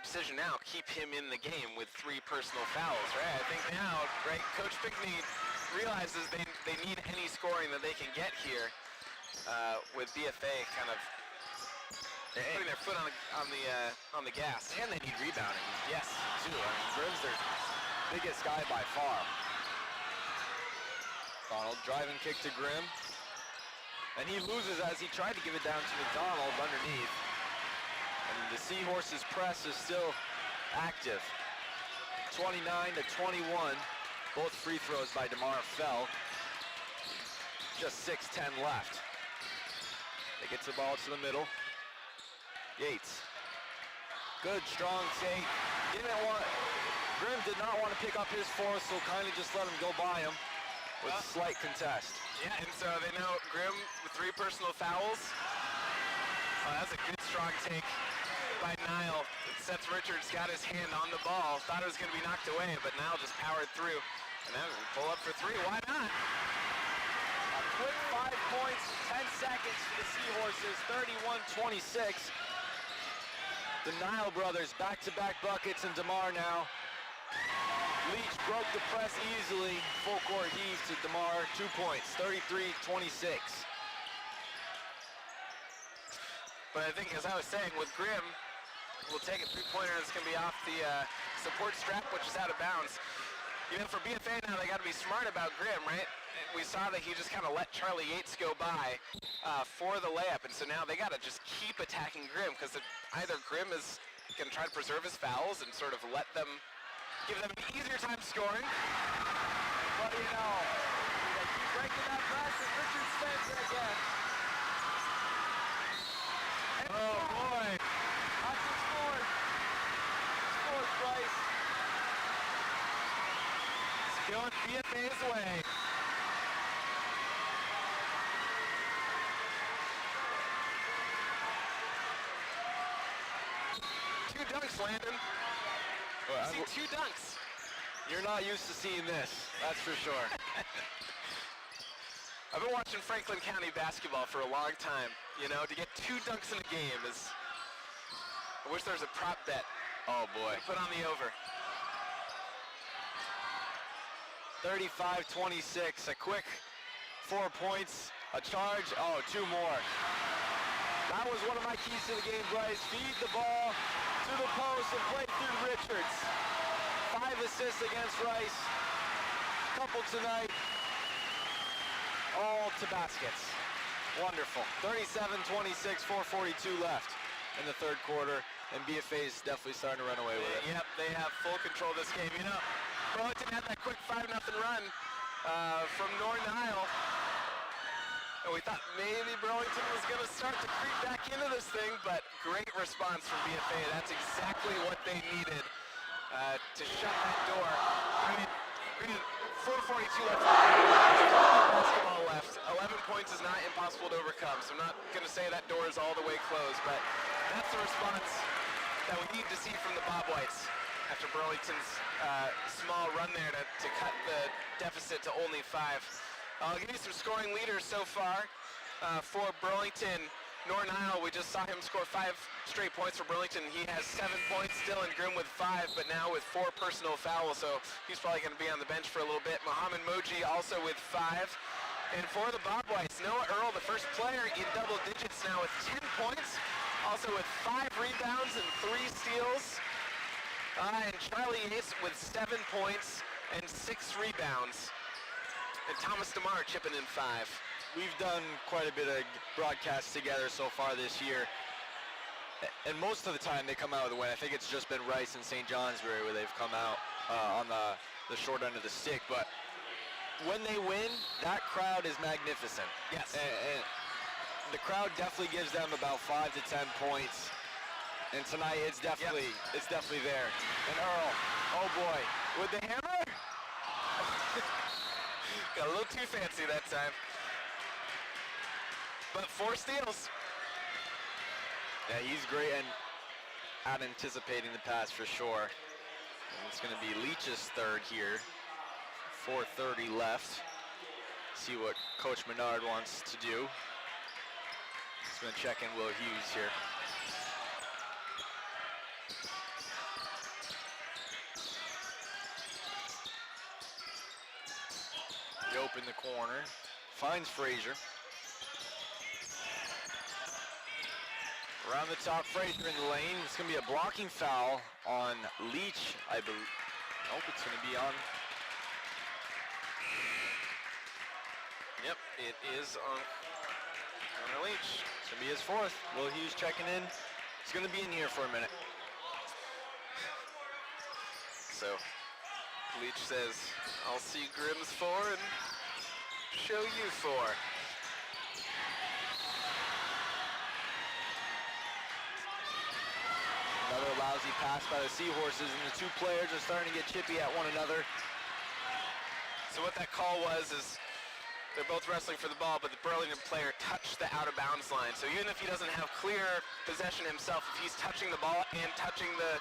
decision now, keep him in the game with 3 personal fouls, right? I think now, right, Coach Pinckney realizes they need any scoring that they can get here with BFA kind of putting their foot on the gas. And they need rebounding, yes, too. I mean, Grimm's their biggest guy by far. Donald driving kick to Grimm. And he loses as he tried to give it down to McDonald underneath. And the Seahorses press is still active. 29-21. Both free throws by DeMar fell. just 6:10 left. They get the ball to the middle. Yates. Good, strong take. Grimm did not want to pick up his force, so kind of just let him go by him with a slight contest. Yeah, and so they know Grimm with 3 personal fouls. Oh, that's a good strong take by Nile. Seth Richards got his hand on the ball, thought it was going to be knocked away, but Nile just powered through. And then pull up for 3, why not? A quick 5 points, 10 seconds for the Seahorses, 31-26. The Nile brothers, back-to-back buckets, and DeMar now. Leach broke the press easily. Full court heave to DeMar, 2 points, 33-26. But I think, as I was saying, with Grimm, we'll take a 3-pointer and it's going to be off the support strap, which is out of bounds. You know, for BFA now, they got to be smart about Grimm, right? We saw that he just kind of let Charlie Yates go by for the layup, and so now they got to just keep attacking Grimm, because either Grimm is going to try to preserve his fouls and sort of give them an easier time scoring. What do you know? They keep breaking that press, and Richard spins it again. Oh boy! Hudson scored. Scores Bryce. It's going BFA's way. Two dunks, Landon. Well, You see 2 dunks. You're not used to seeing this, that's for sure. I've been watching Franklin County basketball for a long time. You know, to get 2 dunks in a game is... I wish there was a prop bet. Oh boy. Put on the over. 35-26, a quick 4 points, a charge, 2 more. That was one of my keys to the game, Bryce. Feed the ball to the post and play through Richards. 5 assists against Rice. Couple tonight. All to baskets. Wonderful. 37-26, 4:42 left in the third quarter, and BFA is definitely starting to run away with it. Yep, they have full control of this game. You know, Burlington had that quick 5-0 run from North Nile. And we thought maybe Burlington was going to start to creep back into this thing, but great response from BFA. That's exactly what they needed to shut that door. I mean, 4:42 left. Basketball left. 11 points is not impossible to overcome, so I'm not going to say that door is all the way closed, but that's the response that we need to see from the Bobwhites after Burlington's small run there to cut the deficit to only 5. I'll give you some scoring leaders so far for Burlington. North Nile, we just saw him score 5 straight points for Burlington. He has 7 points, Dylan Grimm with 5, but now with 4 personal fouls, so he's probably going to be on the bench for a little bit. Mohamed Moji also with 5. And for the Bobwhites, Noah Earl, the first player in double digits now with 10 points, also with 5 rebounds and 3 steals. And Charlie Yates with 7 points and 6 rebounds. And Thomas DeMar chipping in 5. We've done quite a bit of broadcasts together so far this year, and most of the time they come out with a win. I think it's just been Rice and St. Johnsbury where they've come out on the short end of the stick, but when they win, that crowd is magnificent. Yes. And the crowd definitely gives them about 5 to 10 points, and tonight it's definitely there. And Earl, oh boy, with the hammer? Got a little too fancy that time. But 4 steals. Yeah, he's great and out anticipating the pass for sure. And it's going to be Leach's third here. 4:30 left. See what Coach Menard wants to do. He's going to check in Will Hughes here. He opened the corner. Finds Frazier. Around the top, Frazier in the lane. It's going to be a blocking foul on Leach, I believe. Nope, it's going to be on. Yep, it is on Leach. It's going to be his 4th. Will Hughes checking in. He's going to be in here for a minute. So, Leach says, I'll see Grimm's 4 and show you 4. lousy pass by the Seahorses, and the two players are starting to get chippy at one another. So what that call was is they're both wrestling for the ball, but the Burlington player touched the out-of-bounds line. So even if he doesn't have clear possession himself, if he's touching the ball and touching the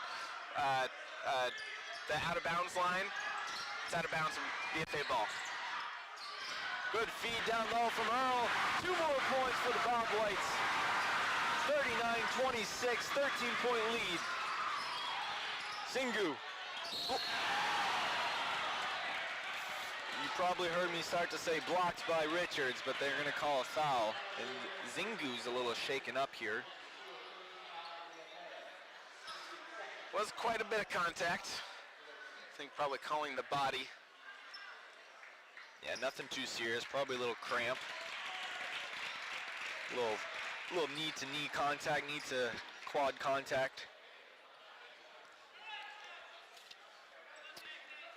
out-of-bounds line, it's out of bounds from BFA ball. Good feed down low from Earl. 2 more points for the Bobwhites. 39-26, 13-point lead. Zingu. Oh. You probably heard me start to say blocked by Richards, but they're going to call a foul. And Zingu's a little shaken up here. Was quite a bit of contact. I think probably calling the body. Yeah, nothing too serious. Probably a little cramp. Little knee-to-knee contact, knee-to-quad contact.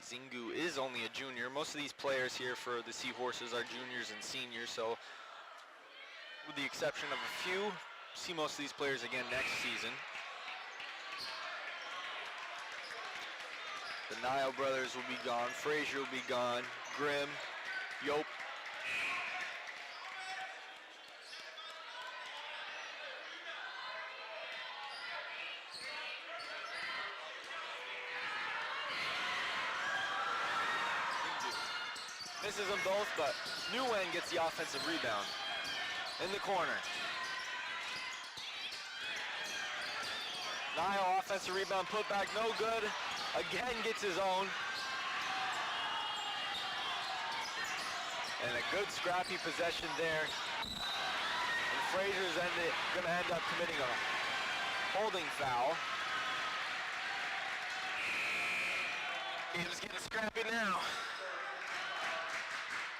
Zingu is only a junior. Most of these players here for the Seahorses are juniors and seniors, so with the exception of a few, see most of these players again next season. The Nile brothers will be gone. Frazier will be gone. Grimm, Yope. Misses them both, but Nguyen gets the offensive rebound. In the corner. Nile offensive rebound, put back, no good. Again gets his own. And a good scrappy possession there. And Frazier's gonna end up committing a holding foul. Game's getting scrappy now.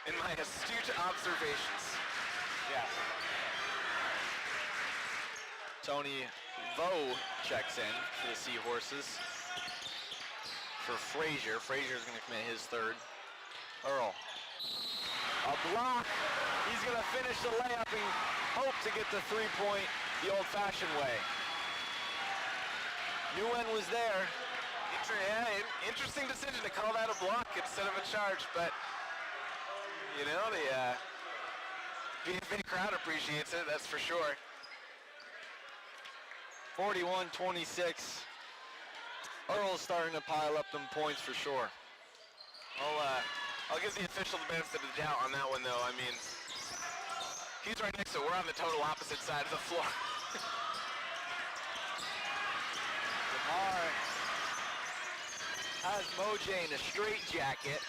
In my astute observations. Yes. Tony Vo checks in for the Seahorses. For Frazier. Frazier's gonna commit his third. Earl. A block. He's gonna finish the layup and hope to get the 3-point the old-fashioned way. Nguyen was there. Interesting decision to call that a block instead of a charge, but you know, the BFA crowd appreciates it, that's for sure. 41-26. Earl's starting to pile up them points for sure. I'll give the official the benefit of the doubt on that one, though. I mean, he's right next to it. We're on the total opposite side of the floor. Lamar has Mojay in a straitjacket.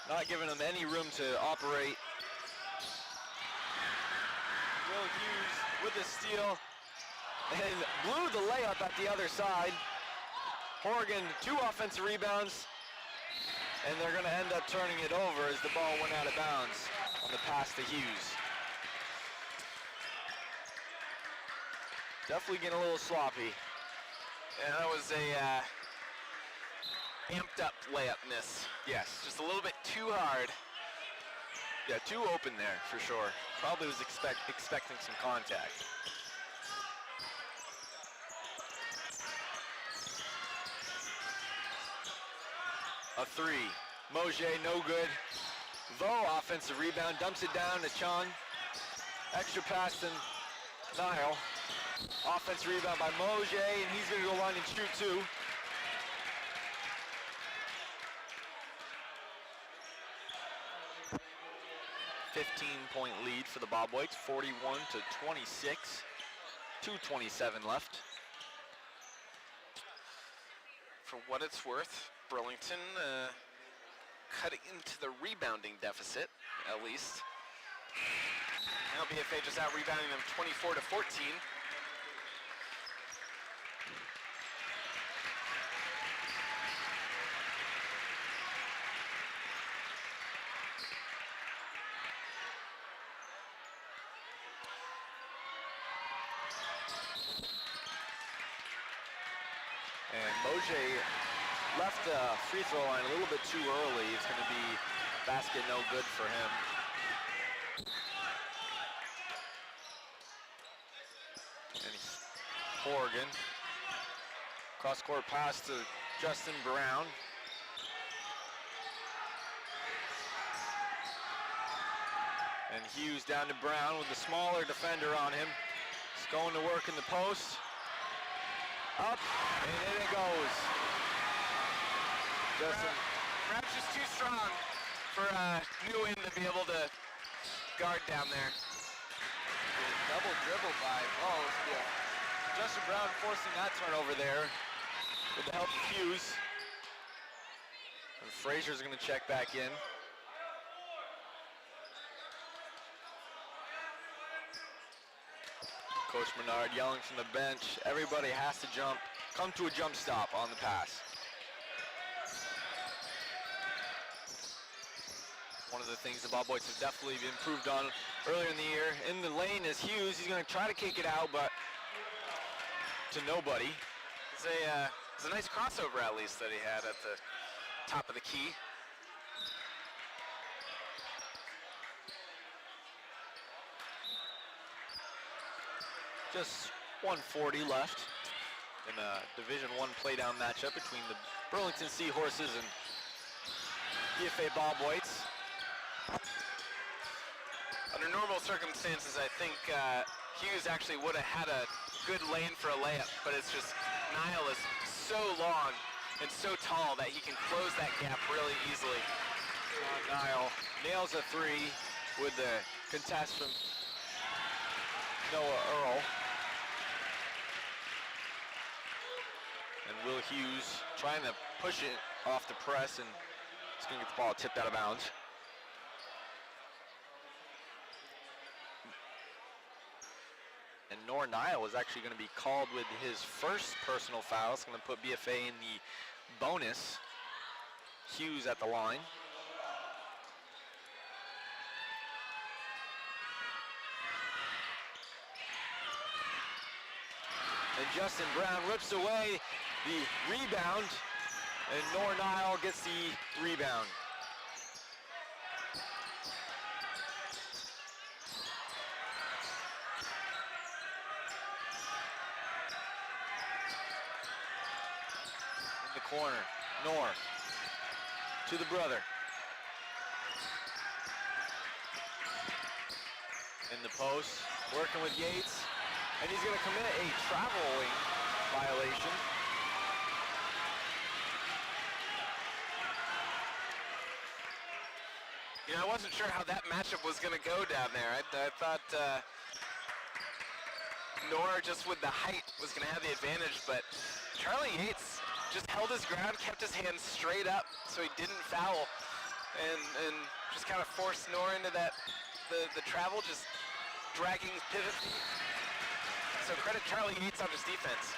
Not giving him any room to operate. Will Hughes with the steal and blew the layup at the other side. Horgan, 2 offensive rebounds, and they're going to end up turning it over as the ball went out of bounds on the pass to Hughes. Definitely getting a little sloppy. Yeah, that was a amped up layup miss. Yes. Just a little bit too hard. Yeah, too open there for sure. Probably was expecting some contact. A 3. Mojay, no good. Vo, offensive rebound, dumps it down to Chun. Extra pass to Nile. Offensive rebound by Mojay, and he's going to go line and shoot too. $15-point lead for the Bobwhites, 41-26. 2:27 left. For what it's worth, Burlington cutting into the rebounding deficit, at least. Now BFA just out rebounding them 24-14. And Mojay left the free throw line a little bit too early. It's going to be basket no good for him. And Corrigan. Cross-court pass to Justin Brown. And Hughes down to Brown with the smaller defender on him. He's going to work in the post. Up, and in it goes. Justin. Brown's just too strong for New Inn to be able to guard down there. Double dribble by, Justin Brown forcing that turnover there with the help of Hughes. And Frazier's going to check back in. Coach Menard yelling from the bench, everybody has to come to a jump stop on the pass. One of the things the Bobwhites have definitely improved on earlier in the year. In the lane is Hughes. He's going to try to kick it out, but to nobody. It's a nice crossover at least that he had at the top of the key. Just 1:40 left in a Division I playdown matchup between the Burlington Seahorses and BFA Bobwhites. Under normal circumstances, I think Hughes actually would have had a good lane for a layup, but it's just Niall is so long and so tall that he can close that gap really easily. Niall nails a three with the contest from Noah Earl. And Will Hughes trying to push it off the press, and he's going to get the ball tipped out of bounds. And Nor Niall is actually going to be called with his first personal foul. It's going to put BFA in the bonus. Hughes at the line. And Justin Brown rips away the rebound, and Nor Niall gets the rebound. In the corner, Nor to the brother. In the post, working with Yates. And he's going to commit a traveling violation. You know, I wasn't sure how that matchup was going to go down there. I thought Nor, just with the height, was going to have the advantage, but Charlie Yates just held his ground, kept his hands straight up so he didn't foul, and just kind of forced Nor into that, the travel, just dragging his pivot feet. So credit Charlie Yates on his defense.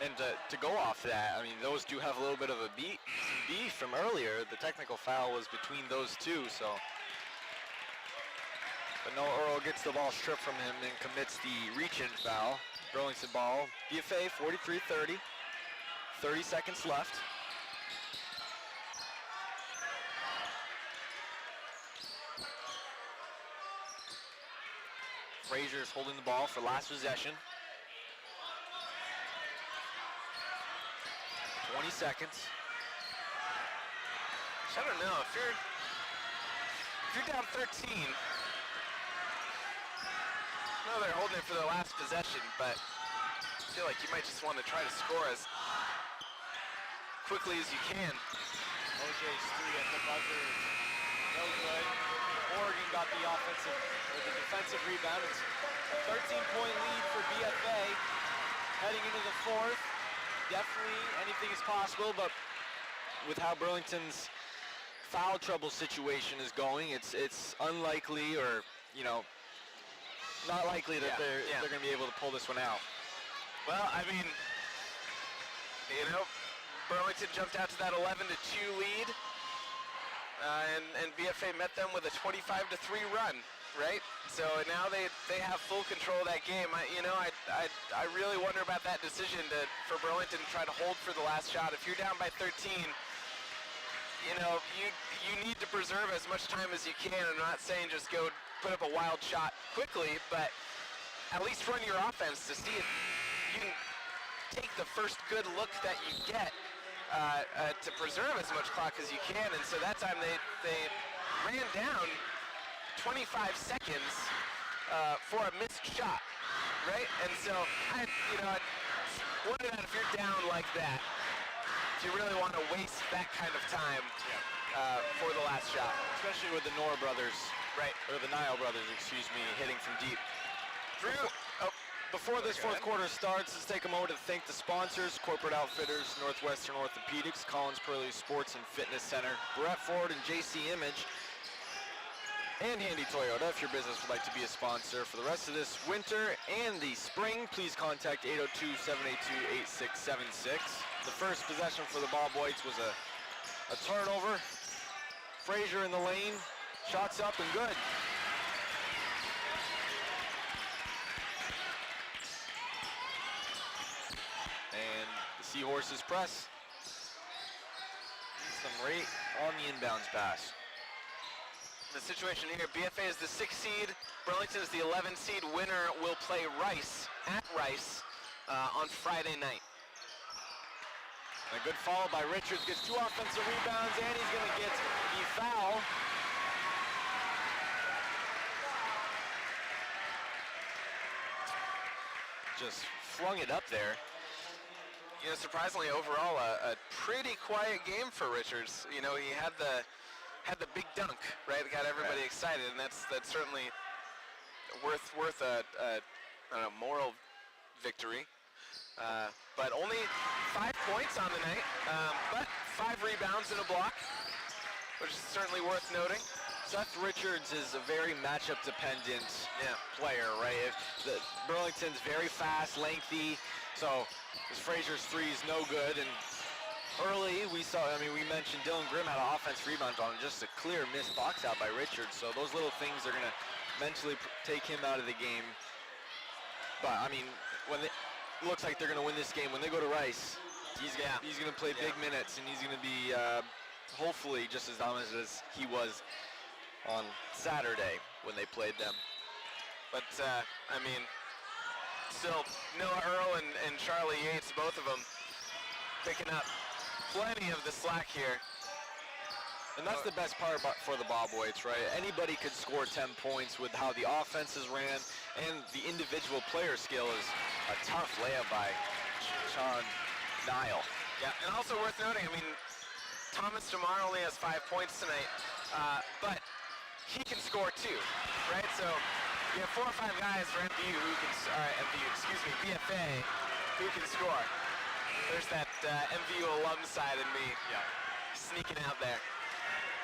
And to go off that, I mean, those two have a little bit of a beef from earlier. The technical foul was between those two, so. But Noah Earl gets the ball stripped from him and commits the reach-in foul. Burlington ball, BFA 43-30, 30 seconds left. Frazier's holding the ball for last possession. 20 seconds. I don't know, if you're down 13, no, they're holding it for the last possession, but I feel like you might just want to try to score as quickly as you can. OJ Street at the buzzer, no good. Oregon got the defensive rebound. It's a 13-point lead for BFA heading into the fourth. Definitely anything is possible, but with how Burlington's foul trouble situation is going, it's unlikely, or not likely that they're going to be able to pull this one out. Well, I mean, Burlington jumped out to that 11-2 lead. And BFA met them with a 25-3 run, right? So now they have full control of that game. I really wonder about that decision for Burlington to try to hold for the last shot. If you're down by 13, you need to preserve as much time as you can. I'm not saying just go put up a wild shot quickly, but at least run your offense to see if you can take the first good look that you get to preserve as much clock as you can. And so that time they ran down 25 seconds for a missed shot, right? And so I wonder that if you're down like that, if you really want to waste that kind of time for the last shot. Especially with the Nor brothers, Right. or the Nile brothers, excuse me, hitting from deep. Drew, Before this fourth quarter starts, let's take a moment to thank the sponsors: Corporate Outfitters, Northwestern Orthopedics, Collins Purley Sports and Fitness Center, Brett Ford and JC Image, and Handy Toyota. If your business would like to be a sponsor for the rest of this winter and the spring, please contact 802-782-8676. The first possession for the Bobwhites was a turnover. Frazier in the lane, shots up and good. And the Seahorses press. Some rate on the inbounds pass. the situation here, BFA is the 6th seed, Burlington is the 11th seed. Winner will play Rice at Rice on Friday night. A good follow by Richards, gets 2 offensive rebounds, and he's going to get the foul. Just flung it up there. You know, surprisingly, overall, a pretty quiet game for Richards. You know, he had the big dunk, right? It got everybody excited, and that's certainly worth a I don't know, moral victory. But only 5 points on the night, but 5 rebounds and a block, which is certainly worth noting. Seth Richards is a very matchup-dependent player, right? Burlington's very fast, lengthy, so this Frazier's 3 is no good. And early, we mentioned Dylan Grimm had an offense rebound on just a clear missed box out by Richards. So those little things are going to mentally take him out of the game. But I mean, it looks like they're going to win this game. When they go to Rice, he's going to play big minutes, and he's going to be hopefully just as dominant as he was on Saturday when they played them. But I mean, still Noah Earl and Charlie Yates, both of them picking up plenty of the slack here. And that's the best part for the Bobwhites, right? Anybody could score 10 points with how the offenses ran, and the individual player skill is a tough layup by Sean Nile. Yeah, and also worth noting, I mean, Thomas Jamar only has 5 points tonight, but he can score too, right? So you have 4 or 5 guys for BFA who can score. There's that MVU alum side in me sneaking out there.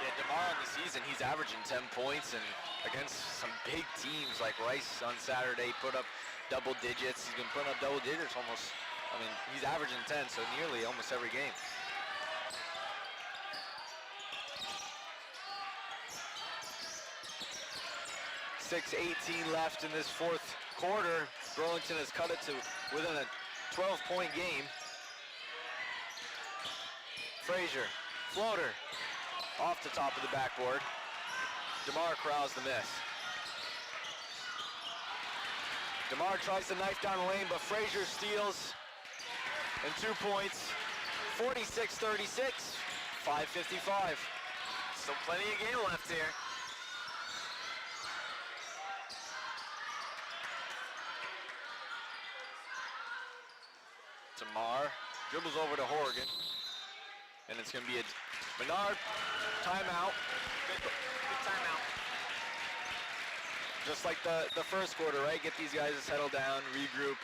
Yeah, DeMar on the season, he's averaging 10 points, and against some big teams like Rice on Saturday, put up double digits. He's been putting up double digits almost, he's averaging 10, so nearly almost every game. .18 left in this fourth quarter. Burlington has cut it to within a 12-point game. Frazier, floater, off the top of the backboard. DeMar corrals the miss. DeMar tries to knife down the lane, but Frazier steals, and 2 points. 46-36, 5:55. Still plenty of game left here. DeMar dribbles over to Horgan, and it's going to be a Menard timeout. Good timeout. Just like the first quarter, right? Get these guys to settle down, regroup,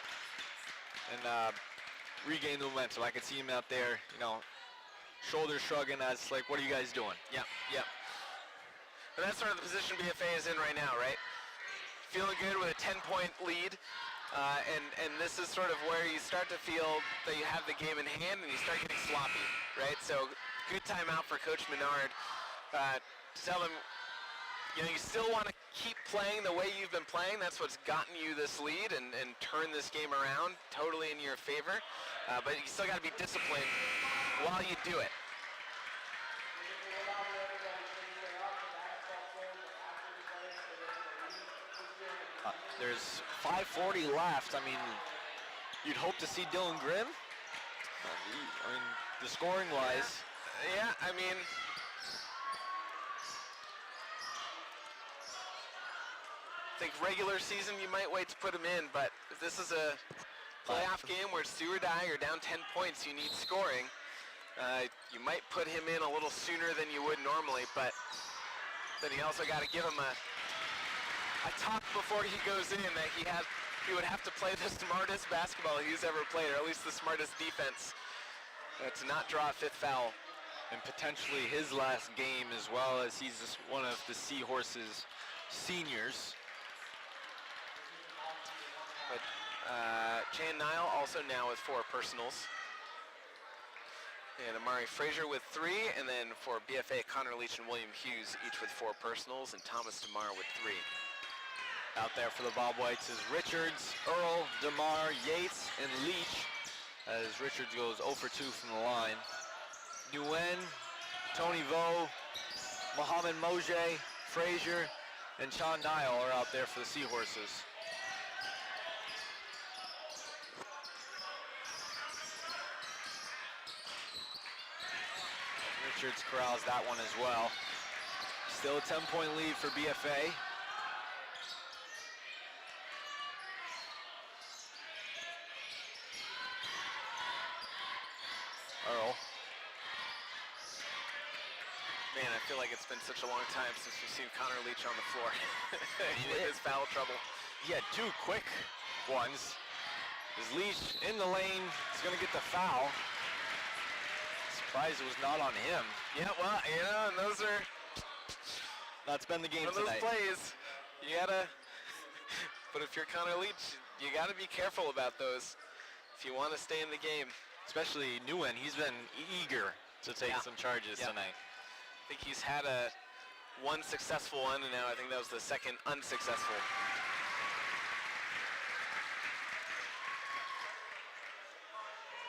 and regain the momentum. I can see him out there, shoulders shrugging as like, what are you guys doing? Yeah. And that's sort of the position BFA is in right now, right? Feeling good with a 10-point lead. And this is sort of where you start to feel that you have the game in hand and you start getting sloppy, right? So good timeout for Coach Menard to tell them, you still want to keep playing the way you've been playing. That's what's gotten you this lead and turn this game around totally in your favor. But you still got to be disciplined while you do it. There's 5:40 left. I mean, you'd hope to see Dylan Grimm. I mean, the scoring wise. Yeah, I mean, I think regular season you might wait to put him in, but if this is a playoff game where it's do or die, you're down 10 points, you need scoring, you might put him in a little sooner than you would normally, but then you also got to give him a talk before he goes in that he would have to play the smartest basketball he's ever played, or at least the smartest defense, to not draw a fifth foul. And potentially his last game, as well, as he's just one of the Seahorses seniors. But Chan Nile also now with 4 personals. And Amari Frazier with 3, and then for BFA, Connor Leach and William Hughes, each with 4 personals, and Thomas DeMar with 3. Out there for the Bobwhites is Richards, Earl, DeMar, Yates, and Leach, as Richards goes 0 for 2 from the line. Nguyen, Tony Vo, Mohamed Moje, Frazier, and Sean Nile are out there for the Seahorses. Richards corrals that one as well. Still a 10-point lead for BFA. Earl. Man, I feel like it's been such a long time since we've seen Connor Leach on the floor with his foul trouble. He had 2 quick ones. Is Leach in the lane? He's going to get the foul. Surprised it was not on him. Yeah, well, you know, and those are That's been the game one of those tonight. plays. You gotta, but if you're Connor Leach, you gotta be careful about those if you want to stay in the game. Especially Nguyen, he's been eager to take some charges tonight. I think he's had one successful one, and now I think that was the second unsuccessful.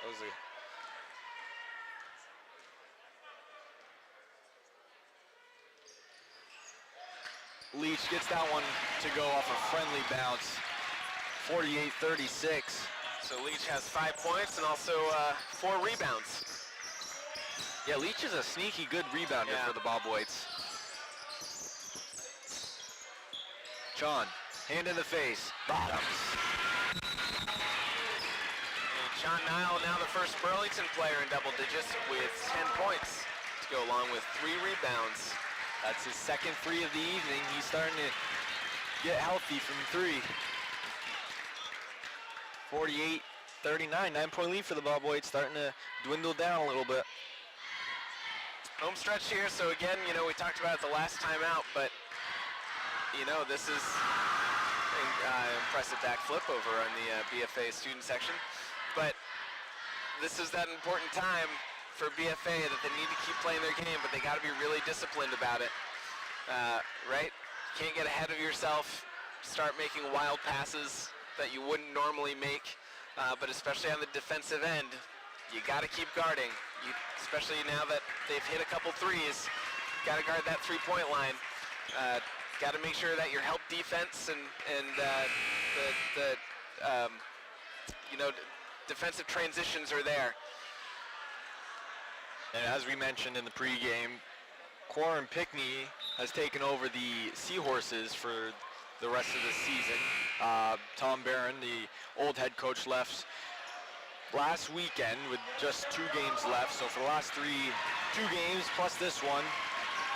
That was Leach gets that one to go off a friendly bounce. 48-36. So Leach has 5 points and also 4 rebounds. Yeah, Leach is a sneaky good rebounder for the Bobwhites. John, hand in the face, bottoms. And Sean Nile, now the first Burlington player in double digits with 10 points to go along with 3 rebounds. That's his second 3 of the evening. He's starting to get healthy from 3. 48-39, 9-point lead for the Bobwhites, starting to dwindle down a little bit. Home stretch here, so again, you know, we talked about it the last time out, but, you know, this is impressive back flip over on the BFA student section. But this is that important time for BFA that they need to keep playing their game, but they got to be really disciplined about it, right? You can't get ahead of yourself, start making wild passes that you wouldn't normally make, but especially on the defensive end, you got to keep guarding. Especially now that they've hit a couple threes, got to guard that three-point line. Got to make sure that your help defense and you know, defensive transitions are there. And as we mentioned in the pregame, Corin Pickney has taken over the Seahorses for the rest of the season. Tom Barron, the old head coach, left last weekend with just 2 games left. So for the last 2 games plus this one,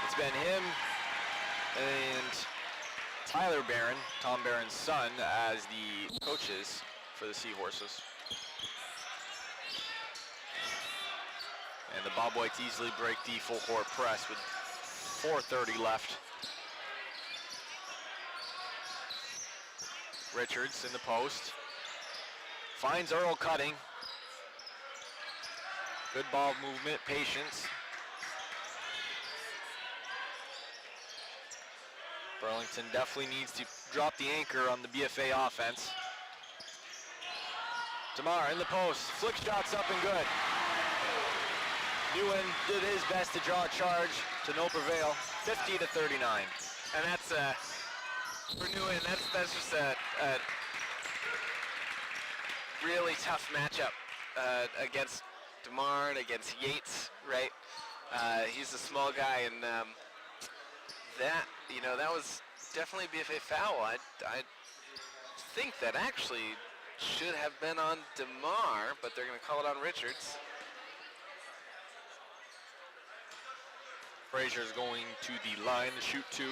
it's been him and Tyler Barron, Tom Barron's son, as the coaches for the Seahorses. And the Bobwhites easily break the full court press with 4:30 left. Richards in the post. Finds Earl cutting. Good ball movement, patience. Burlington definitely needs to drop the anchor on the BFA offense. DeMar in the post, flick shots up and good. Nguyen did his best to draw a charge to no prevail, 50-39. And that's For Nguyen, that's just a really tough matchup against DeMar and against Yates, right? He's a small guy, and that was definitely a BFA foul. I think that actually should have been on DeMar, but they're going to call it on Richards. Frazier's going to the line to shoot 2.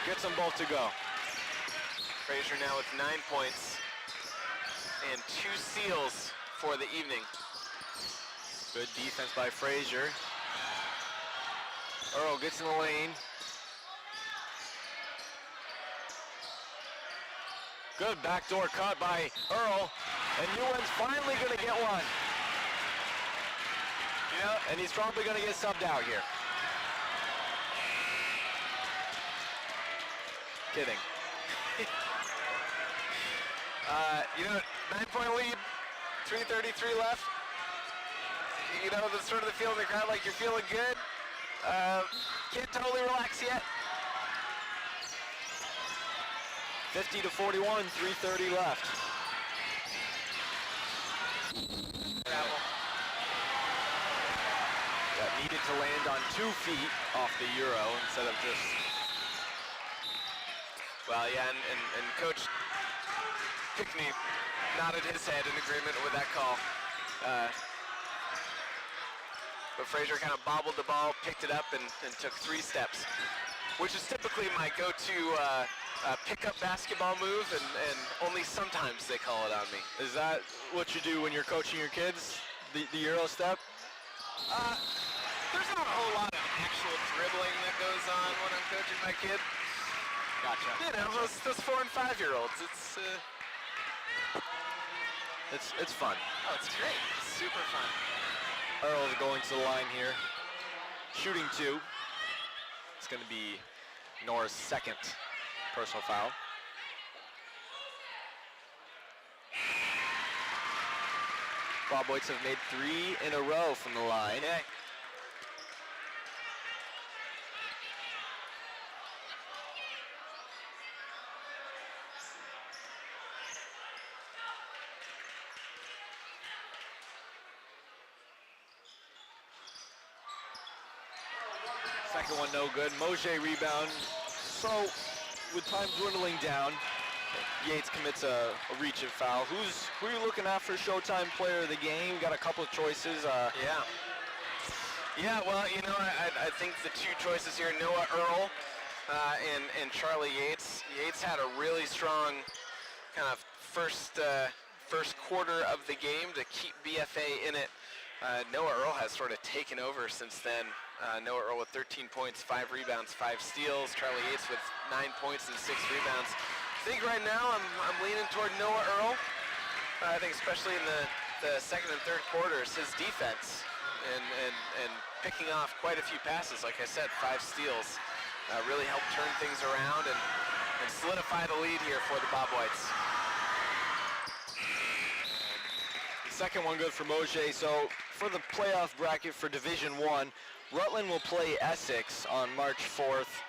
Gets them both to go. Frazier now with 9 points and 2 steals for the evening. Good defense by Frazier. Earl gets in the lane. Good backdoor cut by Earl. And Nguyen's finally going to get one. Yeah. And he's probably going to get subbed out here. Kidding. 9-point lead, 3:33 left. The sort of the feel in the crowd like you're feeling good. Can't totally relax yet. 50-41, 3:30 left. That needed to land on 2 feet off the Euro instead of just... Well, yeah, and Coach Pickney nodded his head in agreement with that call. But Frazier kind of bobbled the ball, picked it up, and took 3 steps, which is typically my go-to pickup basketball move, and only sometimes they call it on me. Is that what you do when you're coaching your kids? The Euro step? There's not a whole lot of actual dribbling that goes on when I'm coaching my kid. Gotcha. Those 4 and 5-year-olds, It's fun. oh, it's great. It's super fun. Earl's going to the line here. Shooting 2. It's going to be Nora's 2nd personal foul. Bobwhites have made 3 in a row from the line. Okay. Second one no good. Mojay rebound. So, with time dwindling down, Yates commits a reach and foul. Who are you looking at for Showtime Player of the Game? Got a couple of choices. Yeah, well, I think the 2 choices here, Noah Earl and Charlie Yates. Yates had a really strong kind of first quarter of the game to keep BFA in it. Noah Earl has sort of taken over since then. Noah Earl with 13 points, 5 rebounds, 5 steals. Charlie Yates with 9 points and 6 rebounds. I think right now I'm leaning toward Noah Earl. I think especially in the second and third quarters, his defense and picking off quite a few passes. Like I said, 5 steals really helped turn things around and solidify the lead here for the Bobwhites. Second one good for Mojay. So for the playoff bracket for Division 1, Rutland will play Essex on March 4th.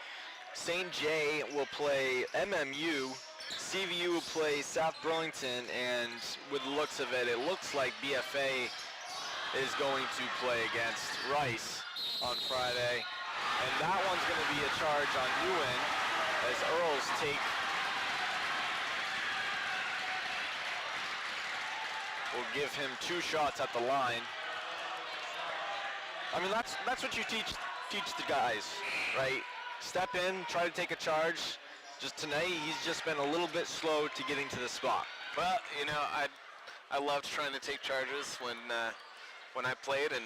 St. J will play MMU. CVU will play South Burlington, and with the looks of it, it looks like BFA is going to play against Rice on Friday. And that one's going to be a charge on Nguyen as Earls will give him 2 shots at the line. I mean, that's what you teach the guys, right? Step in, try to take a charge. Just tonight, he's just been a little bit slow to getting to the spot. Well, I loved trying to take charges when I played, and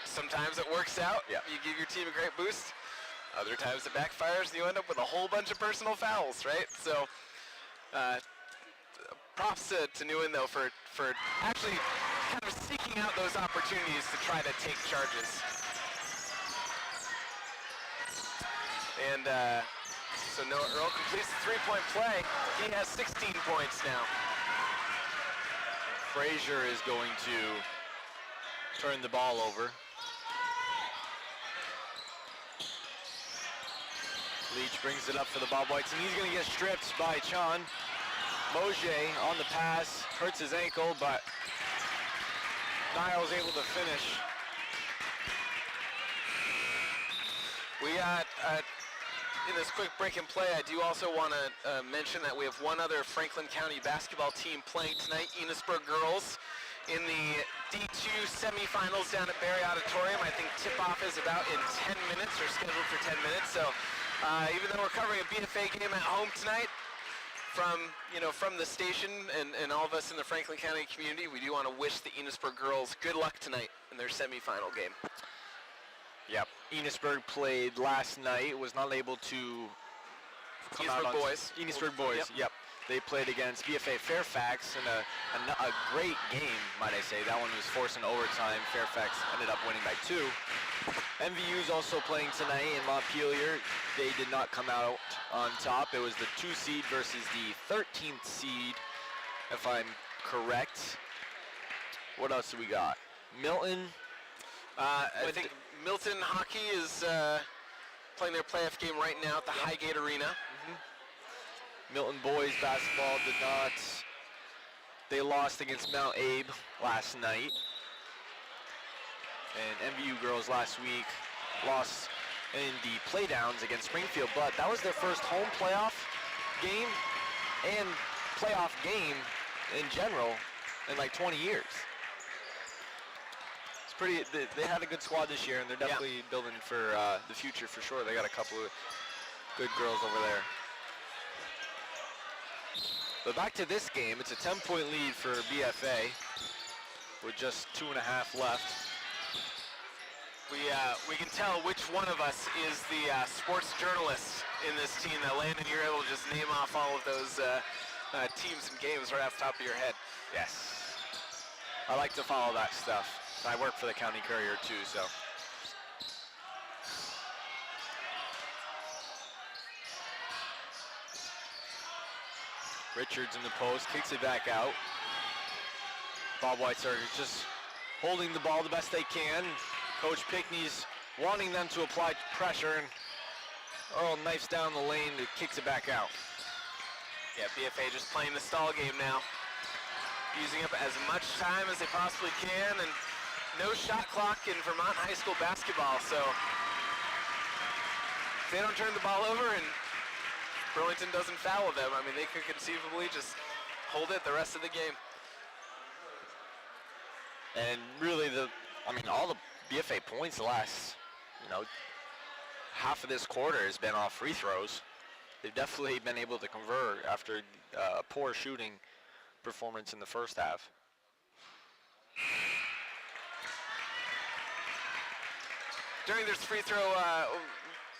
sometimes it works out. Yeah. You give your team a great boost. Other times it backfires, and you end up with a whole bunch of personal fouls, right? So props to Nguyen though for actually kind of seeking out those opportunities to try to take charges. And so Noah Earl completes the three-point play. He has 16 points now. Frazier is going to turn the ball over. Leach brings it up for the Bobwhites, and he's going to get stripped by Chan. Mosier on the pass, hurts his ankle, but Niall's able to finish. We got, in this quick break and play, I do also want to mention that we have one other Franklin County basketball team playing tonight, Enosburg girls, in the D2 semifinals down at Barry Auditorium. I think tip-off is about in 10 minutes, or scheduled for 10 minutes. So even though we're covering a BFA game at home tonight, from the station and all of us in the Franklin County community, we do want to wish the Enosburg girls good luck tonight in their semifinal game. Yep. Enosburg played last night, was not able to come out on Boys. Enosburg boys, yep. They played against BFA Fairfax in a great game, might I say. That one was forced in overtime. Fairfax ended up winning by 2. MVU's also playing tonight in Montpelier. They did not come out on top. It was the 2 seed versus the 13th seed, if I'm correct. What else do we got? Milton. I think Milton Hockey is playing their playoff game right now at the Highgate Arena. Milton boys basketball did not. They lost against Mount Abe last night. And MVU girls last week lost in the playdowns against Springfield, but that was their first home playoff game and playoff game in general in like 20 years. It's pretty, they had a good squad this year, and they're definitely building for the future for sure. They got a couple of good girls over there. But back to this game, it's a 10-point lead for BFA with just 2.5 left. We can tell which one of us is the sports journalist in this team. That Landon, you're able to just name off all of those teams and games right off the top of your head. Yes. I like to follow that stuff. I work for the County Courier too, so. Richards in the post, kicks it back out. Bobwhites are just holding the ball the best they can. Coach Pickney's wanting them to apply pressure, and Earl knifes down the lane, kicks it back out. Yeah, BFA just playing the stall game now. Using up as much time as they possibly can, and no shot clock in Vermont high school basketball, so if they don't turn the ball over and Burlington doesn't foul them, I mean, they could conceivably just hold it the rest of the game. And really, all the BFA points the last, half of this quarter has been off free throws. They've definitely been able to convert after a poor shooting performance in the first half. During this free throw,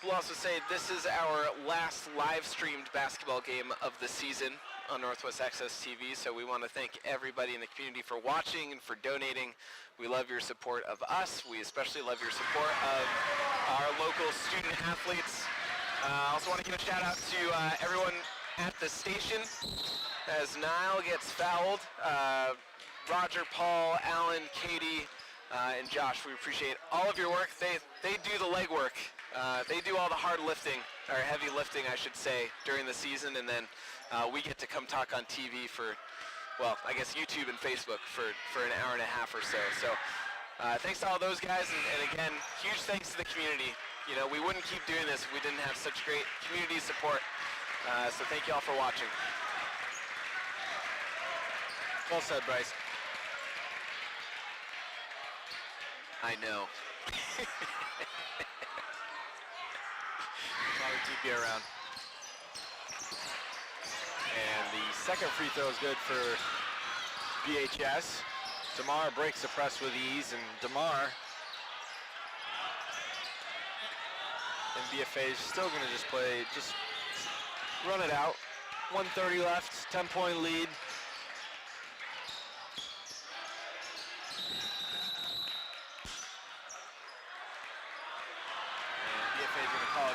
we'll also say this is our last live streamed basketball game of the season on Northwest Access TV, so we want to thank everybody in the community for watching and for donating. We love your support of us. We especially love your support of our local student athletes. I also want to give a shout out to everyone at the station as Niall gets fouled. Roger, Paul, Alan, Katie, and Josh, we appreciate all of your work. They do the legwork. They do all the hard lifting, or heavy lifting, I should say, during the season, and then we get to come talk on TV for, well, I guess YouTube and Facebook for an hour and a half or so. So thanks to all those guys, and again, huge thanks to the community. We wouldn't keep doing this if we didn't have such great community support. So thank you all for watching. Well said, Bryce. I know. Probably keep you around. And the second free throw is good for BHS. DeMar breaks the press with ease, and DeMar and BFA is still going to just run it out. 1:30 left, 10-point lead.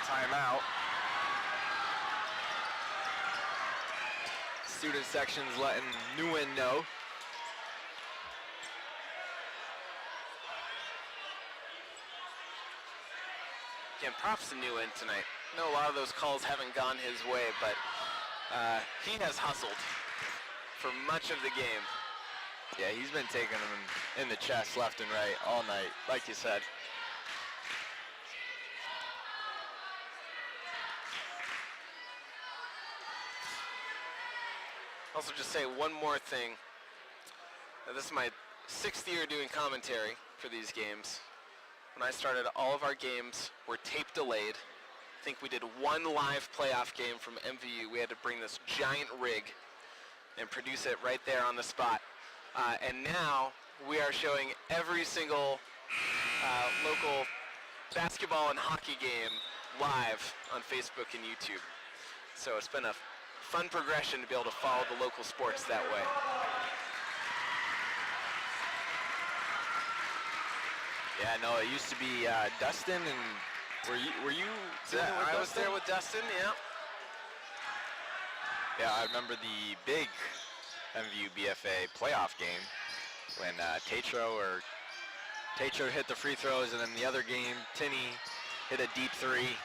Timeout. Student section's letting Nguyen know. Again, props to Nguyen tonight. I know a lot of those calls haven't gone his way, but he has hustled for much of the game. Yeah, he's been taking them in the chest left and right all night, like you said. Also, just say one more thing. This is my 6th year doing commentary for these games. When I started, all of our games were tape delayed. I think we did one live playoff game from MVU. We had to bring this giant rig and produce it right there on the spot. And now we are showing every single local basketball and hockey game live on Facebook and YouTube. So it's been a fun progression to be able to follow the local sports that way. Yeah, no, it used to be Dustin, and were you doing it with I was Dustin? there with Dustin, yeah. Yeah, I remember the big MVU BFA playoff game when Tatro hit the free throws, and then the other game, Tinney hit a deep three.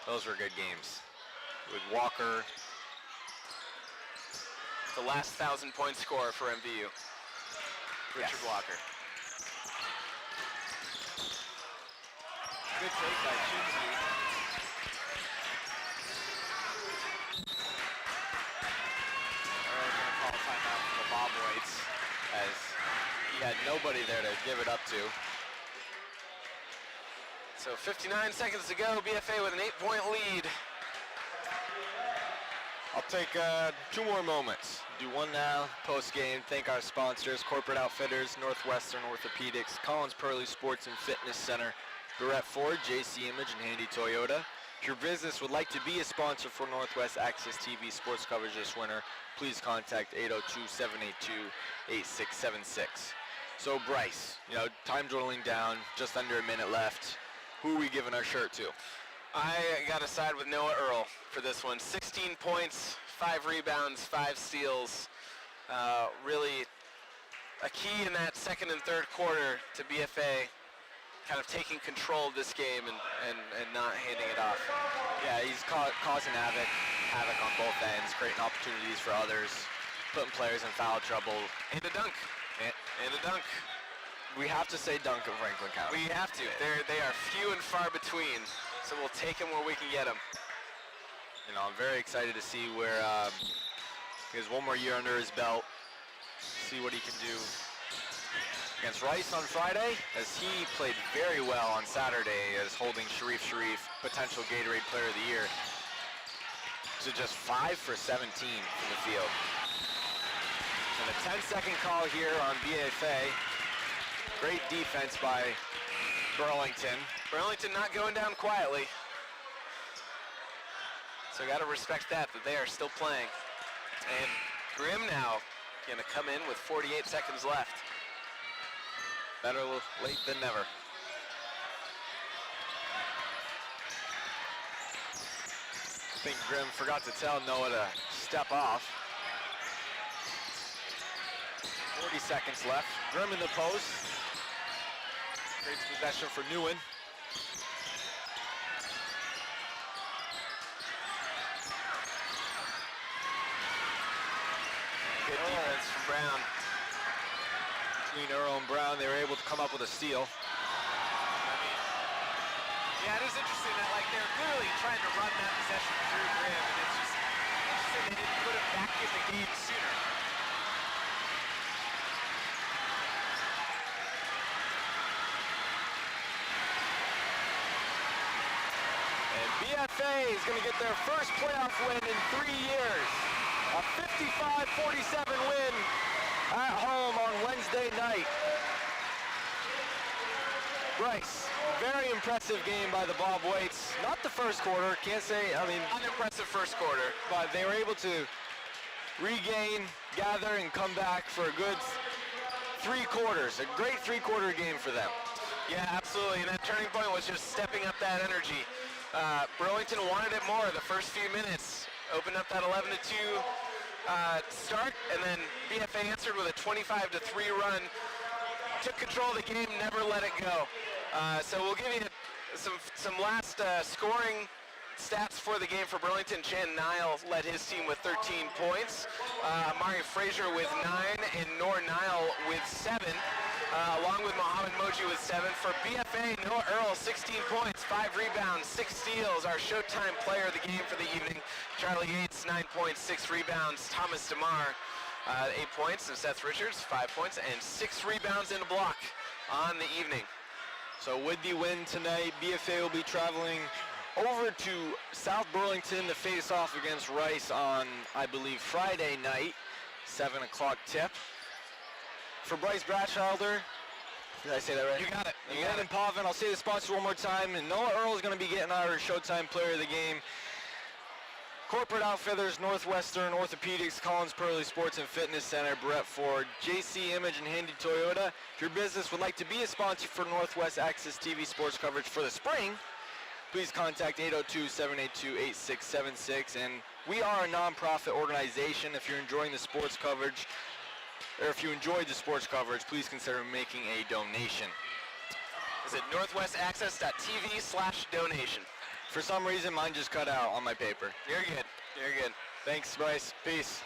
Those were good games. With Walker. The last 1,000-point scorer for MVU, Richard Yes. Walker. Good take by Chunzi. We're going to call a timeout for the Bobwhites as he had nobody there to give it up to. So 59 seconds to go, BFA with an 8-point lead. I'll take 2 more moments. Do one now, post-game. Thank our sponsors, Corporate Outfitters, Northwestern Orthopedics, Collins Pearly Sports and Fitness Center, Barrett Ford, JC Image, and Handy Toyota. If your business would like to be a sponsor for Northwest Access TV sports coverage this winter, please contact 802-782-8676. So Bryce, time dwindling down, just under a minute left. Who are we giving our shirt to? I got to side with Noah Earl for this one. 16 points, 5 rebounds, 5 steals. Really a key in that second and third quarter to BFA kind of taking control of this game and not handing it off. Yeah, he's causing havoc on both ends, creating opportunities for others, putting players in foul trouble. And a dunk. And a dunk. We have to say dunk in Franklin County. We have to. They are few and far between, so we'll take them where we can get them. I'm very excited to see where he has one more year under his belt, see what he can do against Rice on Friday, as he played very well on Saturday as holding Sharif, potential Gatorade Player of the Year, to just 5 for 17 from the field. And a 10-second call here on BFA. Great defense by Burlington. Burlington not going down quietly. So got to respect that they are still playing. And Grimm now going to come in with 48 seconds left. Better late than never. I think Grimm forgot to tell Noah to step off. 40 seconds left. Grimm in the post. Great possession for Nguyen. Good defense from Brown. Between Earl and Brown, they were able to come up with a steal. Yeah, it is interesting that they're clearly trying to run that possession through Grimm, and it's just interesting they didn't put him back in the game sooner. And BFA is going to get their first playoff win in 3 years. A 55-47 win at home on Wednesday night. Bryce, very impressive game by the Bobwhites. Not the first quarter, can't say, Unimpressive first quarter. but they were able to regain, gather, and come back for a good 3 quarters. A great 3-quarter game for them. Yeah, absolutely. And that turning point was just stepping up that energy. Burlington wanted it more the first few minutes. Opened up that 11-2 start, and then BFA answered with a 25-3 run. Took control of the game, never let it go. So we'll give you some last scoring stats for the game for Burlington. Chan Nile led his team with 13 points. Amari Frazier with 9, and Noor Nile with 7, along with Mohammed Moji with 7. For BFA, Noah Earl, 16 points, 5 rebounds, 6 steals. Our Showtime player of the game for the evening. Charlie Yates, 9 points, 6 rebounds. Thomas DeMar, 8 points, and Seth Richards, 5 points, and 6 rebounds in a block on the evening. So with the win tonight, BFA will be traveling over to South Burlington to face off against Rice on, I believe, Friday night, 7 o'clock tip. For Bryce Batchelder, did I say that right? You got it. And Landon Pavin, I'll say the sponsor one more time. And Noah Earl is going to be getting our Showtime player of the game. Corporate Outfitters, Northwestern Orthopedics, Collins Pearly Sports and Fitness Center, Brett Ford, JC Image, and Handy Toyota. If your business would like to be a sponsor for Northwest Access TV sports coverage for the spring, please contact 802-782-8676. And we are a nonprofit organization. If you're enjoying the sports coverage, or if you enjoyed the sports coverage, please consider making a donation. Visit northwestaccess.tv/donation. For some reason, mine just cut out on my paper. You're good. You're good. Thanks, Bryce. Peace.